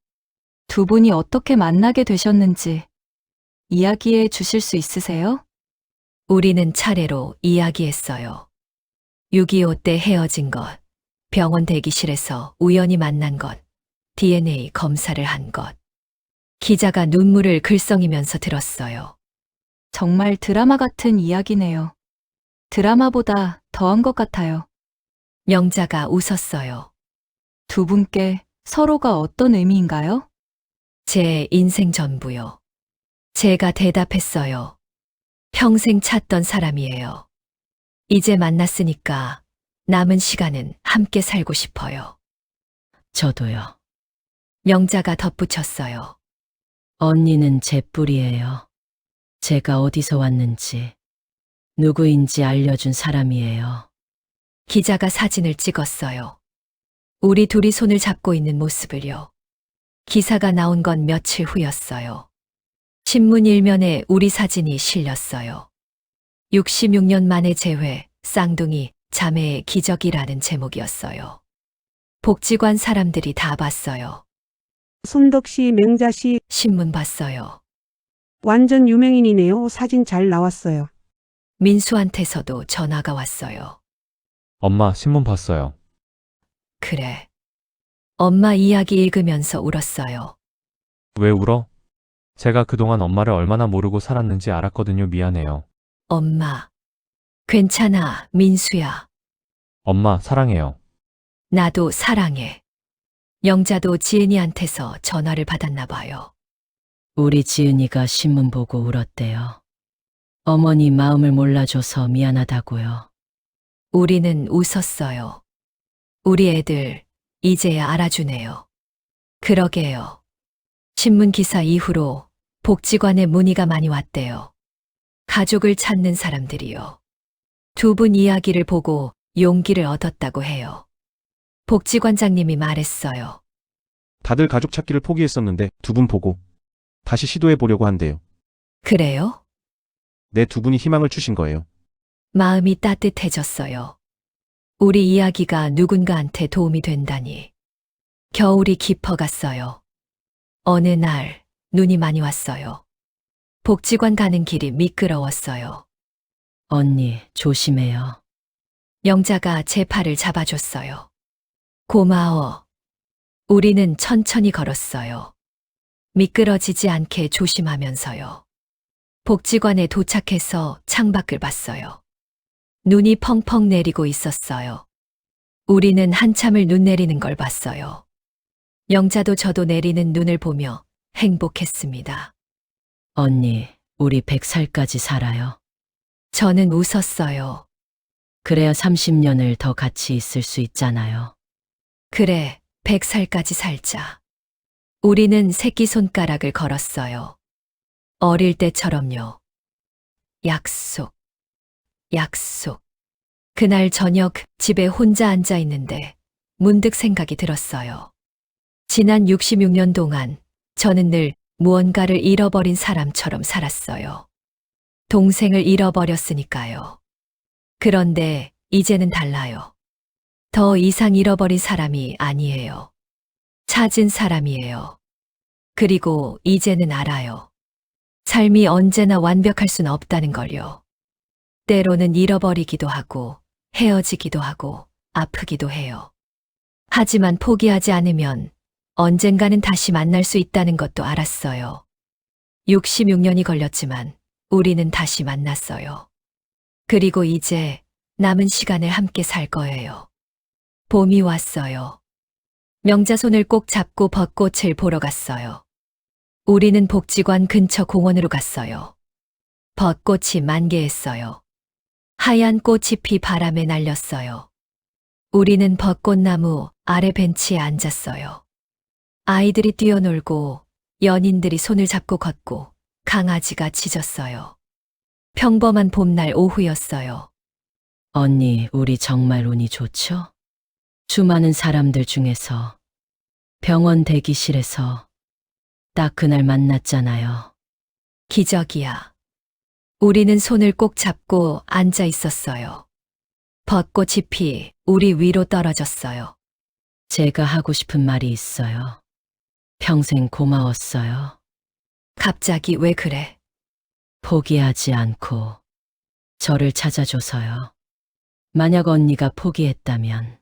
[SPEAKER 1] 두 분이 어떻게 만나게 되셨는지 이야기해 주실 수 있으세요? 우리는 차례로 이야기했어요. 6.25 때 헤어진 것, 병원 대기실에서 우연히 만난 것, DNA 검사를 한 것. 기자가 눈물을 글썽이면서 들었어요. 정말 드라마 같은 이야기네요. 드라마보다 더한 것 같아요. 명자가 웃었어요. 두 분께 서로가 어떤 의미인가요? 제 인생 전부요. 제가 대답했어요. 평생 찾던 사람이에요. 이제 만났으니까 남은 시간은 함께 살고 싶어요.
[SPEAKER 3] 저도요.
[SPEAKER 1] 명자가 덧붙였어요.
[SPEAKER 3] 언니는 제 뿔이에요. 제가 어디서 왔는지, 누구인지 알려준 사람이에요.
[SPEAKER 1] 기자가 사진을 찍었어요. 우리 둘이 손을 잡고 있는 모습을요. 기사가 나온 건 며칠 후였어요. 신문 일면에 우리 사진이 실렸어요. 66년 만에 재회, 쌍둥이, 자매의 기적이라는 제목이었어요. 복지관 사람들이 다 봤어요.
[SPEAKER 8] 손덕 씨, 맹자 씨,
[SPEAKER 1] 신문 봤어요.
[SPEAKER 8] 완전 유명인이네요. 사진 잘 나왔어요.
[SPEAKER 1] 민수한테서도 전화가 왔어요.
[SPEAKER 2] 엄마, 신문 봤어요.
[SPEAKER 1] 그래. 엄마 이야기 읽으면서 울었어요.
[SPEAKER 2] 왜 울어? 제가 그동안 엄마를 얼마나 모르고 살았는지 알았거든요. 미안해요.
[SPEAKER 1] 엄마. 괜찮아, 민수야.
[SPEAKER 2] 엄마, 사랑해요.
[SPEAKER 1] 나도 사랑해. 영자도 지은이한테서 전화를 받았나 봐요.
[SPEAKER 3] 우리 지은이가 신문 보고 울었대요. 어머니 마음을 몰라줘서 미안하다고요.
[SPEAKER 1] 우리는 웃었어요. 우리 애들 이제야 알아주네요. 그러게요. 신문 기사 이후로 복지관에 문의가 많이 왔대요. 가족을 찾는 사람들이요. 두 분 이야기를 보고 용기를 얻었다고 해요. 복지관장님이 말했어요.
[SPEAKER 10] 다들 가족 찾기를 포기했었는데 두 분 보고 다시 시도해 보려고 한대요.
[SPEAKER 1] 그래요?
[SPEAKER 10] 내 두 분이 희망을 주신 거예요.
[SPEAKER 1] 마음이 따뜻해졌어요. 우리 이야기가 누군가한테 도움이 된다니. 겨울이 깊어갔어요. 어느 날 눈이 많이 왔어요. 복지관 가는 길이 미끄러웠어요.
[SPEAKER 3] 언니, 조심해요.
[SPEAKER 1] 영자가 제 팔을 잡아줬어요. 고마워. 우리는 천천히 걸었어요. 미끄러지지 않게 조심하면서요. 복지관에 도착해서 창밖을 봤어요. 눈이 펑펑 내리고 있었어요. 우리는 한참을 눈 내리는 걸 봤어요. 영자도 저도 내리는 눈을 보며 행복했습니다.
[SPEAKER 3] 언니, 우리 100살까지 살아요.
[SPEAKER 1] 저는 웃었어요.
[SPEAKER 3] 그래야 30년을 더 같이 있을 수 있잖아요.
[SPEAKER 1] 그래, 100살까지 살자. 우리는 새끼손가락을 걸었어요. 어릴 때처럼요. 약속. 약속. 그날 저녁 집에 혼자 앉아 있는데 문득 생각이 들었어요. 지난 66년 동안 저는 늘 무언가를 잃어버린 사람처럼 살았어요. 동생을 잃어버렸으니까요. 그런데 이제는 달라요. 더 이상 잃어버린 사람이 아니에요. 찾은 사람이에요. 그리고 이제는 알아요. 삶이 언제나 완벽할 순 없다는 걸요. 때로는 잃어버리기도 하고 헤어지기도 하고 아프기도 해요. 하지만 포기하지 않으면 언젠가는 다시 만날 수 있다는 것도 알았어요. 66년이 걸렸지만 우리는 다시 만났어요. 그리고 이제 남은 시간을 함께 살 거예요. 봄이 왔어요. 명자 손을 꼭 잡고 벚꽃을 보러 갔어요. 우리는 복지관 근처 공원으로 갔어요. 벚꽃이 만개했어요. 하얀 꽃잎이 바람에 날렸어요. 우리는 벚꽃나무 아래 벤치에 앉았어요. 아이들이 뛰어놀고 연인들이 손을 잡고 걷고 강아지가 짖었어요. 평범한 봄날 오후였어요.
[SPEAKER 3] 언니, 우리 정말 운이 좋죠? 수많은 사람들 중에서 병원 대기실에서 딱 그날 만났잖아요.
[SPEAKER 1] 기적이야. 우리는 손을 꼭 잡고 앉아 있었어요. 벚꽃잎이 우리 위로 떨어졌어요.
[SPEAKER 3] 제가 하고 싶은 말이 있어요. 평생 고마웠어요.
[SPEAKER 1] 갑자기 왜 그래?
[SPEAKER 3] 포기하지 않고 저를 찾아줘서요. 만약 언니가 포기했다면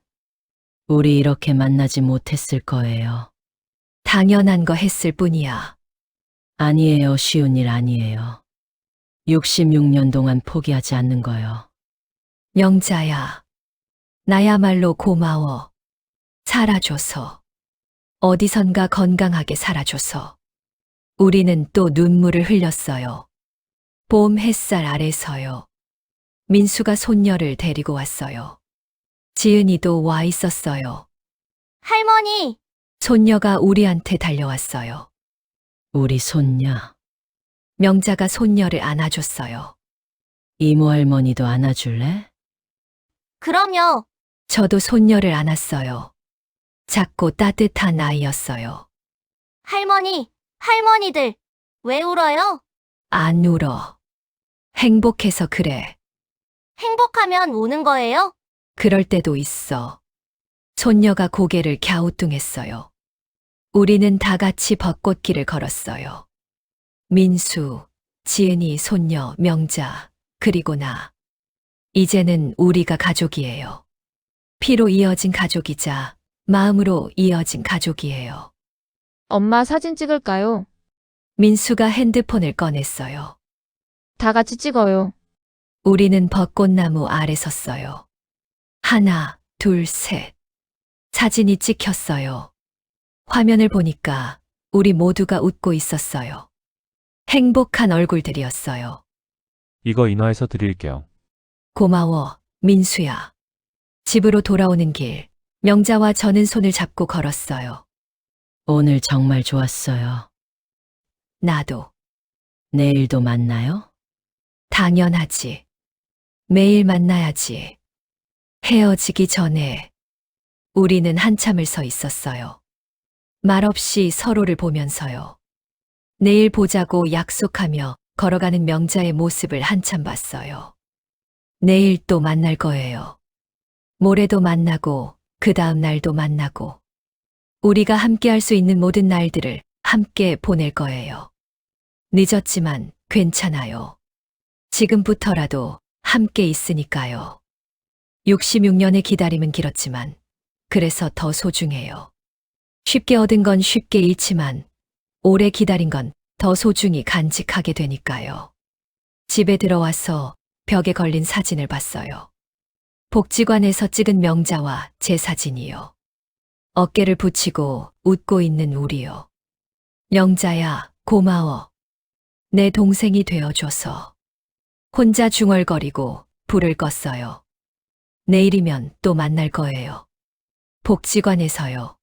[SPEAKER 3] 우리 이렇게 만나지 못했을 거예요.
[SPEAKER 1] 당연한 거 했을 뿐이야.
[SPEAKER 3] 아니에요. 쉬운 일 아니에요. 66년 동안 포기하지 않는 거요.
[SPEAKER 1] 명자야. 나야말로 고마워. 살아줘서. 어디선가 건강하게 살아줘서. 우리는 또 눈물을 흘렸어요. 봄 햇살 아래서요. 민수가 손녀를 데리고 왔어요. 지은이도 와 있었어요.
[SPEAKER 12] 할머니,
[SPEAKER 1] 손녀가 우리한테 달려왔어요.
[SPEAKER 3] 우리 손녀,
[SPEAKER 1] 명자가 손녀를 안아줬어요.
[SPEAKER 3] 이모 할머니도 안아줄래?
[SPEAKER 12] 그럼요.
[SPEAKER 1] 저도 손녀를 안았어요. 작고 따뜻한 아이였어요.
[SPEAKER 12] 할머니, 할머니들, 왜 울어요?
[SPEAKER 1] 안 울어. 행복해서 그래.
[SPEAKER 12] 행복하면 우는 거예요?
[SPEAKER 1] 그럴 때도 있어. 손녀가 고개를 갸우뚱했어요. 우리는 다 같이 벚꽃길을 걸었어요. 민수, 지은이, 손녀, 명자, 그리고 나. 이제는 우리가 가족이에요. 피로 이어진 가족이자 마음으로 이어진 가족이에요.
[SPEAKER 6] 엄마 사진 찍을까요?
[SPEAKER 1] 민수가 핸드폰을 꺼냈어요.
[SPEAKER 6] 다 같이 찍어요.
[SPEAKER 1] 우리는 벚꽃나무 아래 섰어요. 하나, 둘, 셋. 사진이 찍혔어요. 화면을 보니까 우리 모두가 웃고 있었어요. 행복한 얼굴들이었어요.
[SPEAKER 2] 이거 인화해서 드릴게요.
[SPEAKER 1] 고마워, 민수야. 집으로 돌아오는 길, 명자와 저는 손을 잡고 걸었어요.
[SPEAKER 3] 오늘 정말 좋았어요.
[SPEAKER 1] 나도.
[SPEAKER 3] 내일도 만나요?
[SPEAKER 1] 당연하지. 매일 만나야지. 헤어지기 전에 우리는 한참을 서 있었어요. 말없이 서로를 보면서요. 내일 보자고 약속하며 걸어가는 명자의 모습을 한참 봤어요. 내일 또 만날 거예요. 모레도 만나고 그 다음 날도 만나고 우리가 함께 할 수 있는 모든 날들을 함께 보낼 거예요. 늦었지만 괜찮아요. 지금부터라도 함께 있으니까요. 66년의 기다림은 길었지만 그래서 더 소중해요. 쉽게 얻은 건 쉽게 잃지만 오래 기다린 건 더 소중히 간직하게 되니까요. 집에 들어와서 벽에 걸린 사진을 봤어요. 복지관에서 찍은 명자와 제 사진이요. 어깨를 붙이고 웃고 있는 우리요. 명자야, 고마워. 내 동생이 되어줘서. 혼자 중얼거리고 불을 껐어요. 내일이면 또 만날 거예요. 복지관에서요.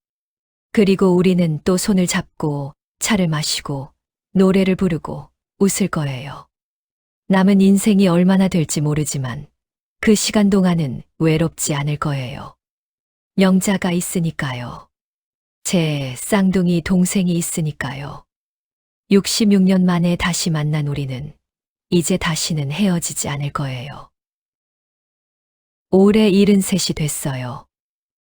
[SPEAKER 1] 그리고 우리는 또 손을 잡고 차를 마시고 노래를 부르고 웃을 거예요. 남은 인생이 얼마나 될지 모르지만 그 시간 동안은 외롭지 않을 거예요. 명자가 있으니까요. 제 쌍둥이 동생이 있으니까요. 66년 만에 다시 만난 우리는 이제 다시는 헤어지지 않을 거예요. 올해 73이 됐어요.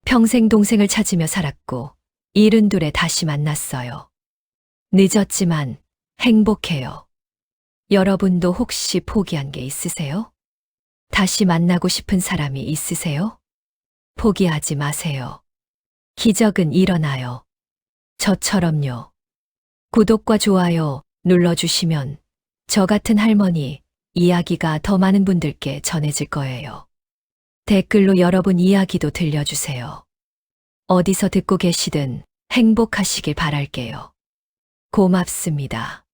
[SPEAKER 1] 평생 동생을 찾으며 살았고 72에 다시 만났어요. 늦었지만 행복해요. 여러분도 혹시 포기한 게 있으세요? 다시 만나고 싶은 사람이 있으세요? 포기하지 마세요. 기적은 일어나요. 저처럼요. 구독과 좋아요 눌러주시면 저 같은 할머니 이야기가 더 많은 분들께 전해질 거예요. 댓글로 여러분 이야기도 들려주세요. 어디서 듣고 계시든 행복하시길 바랄게요. 고맙습니다.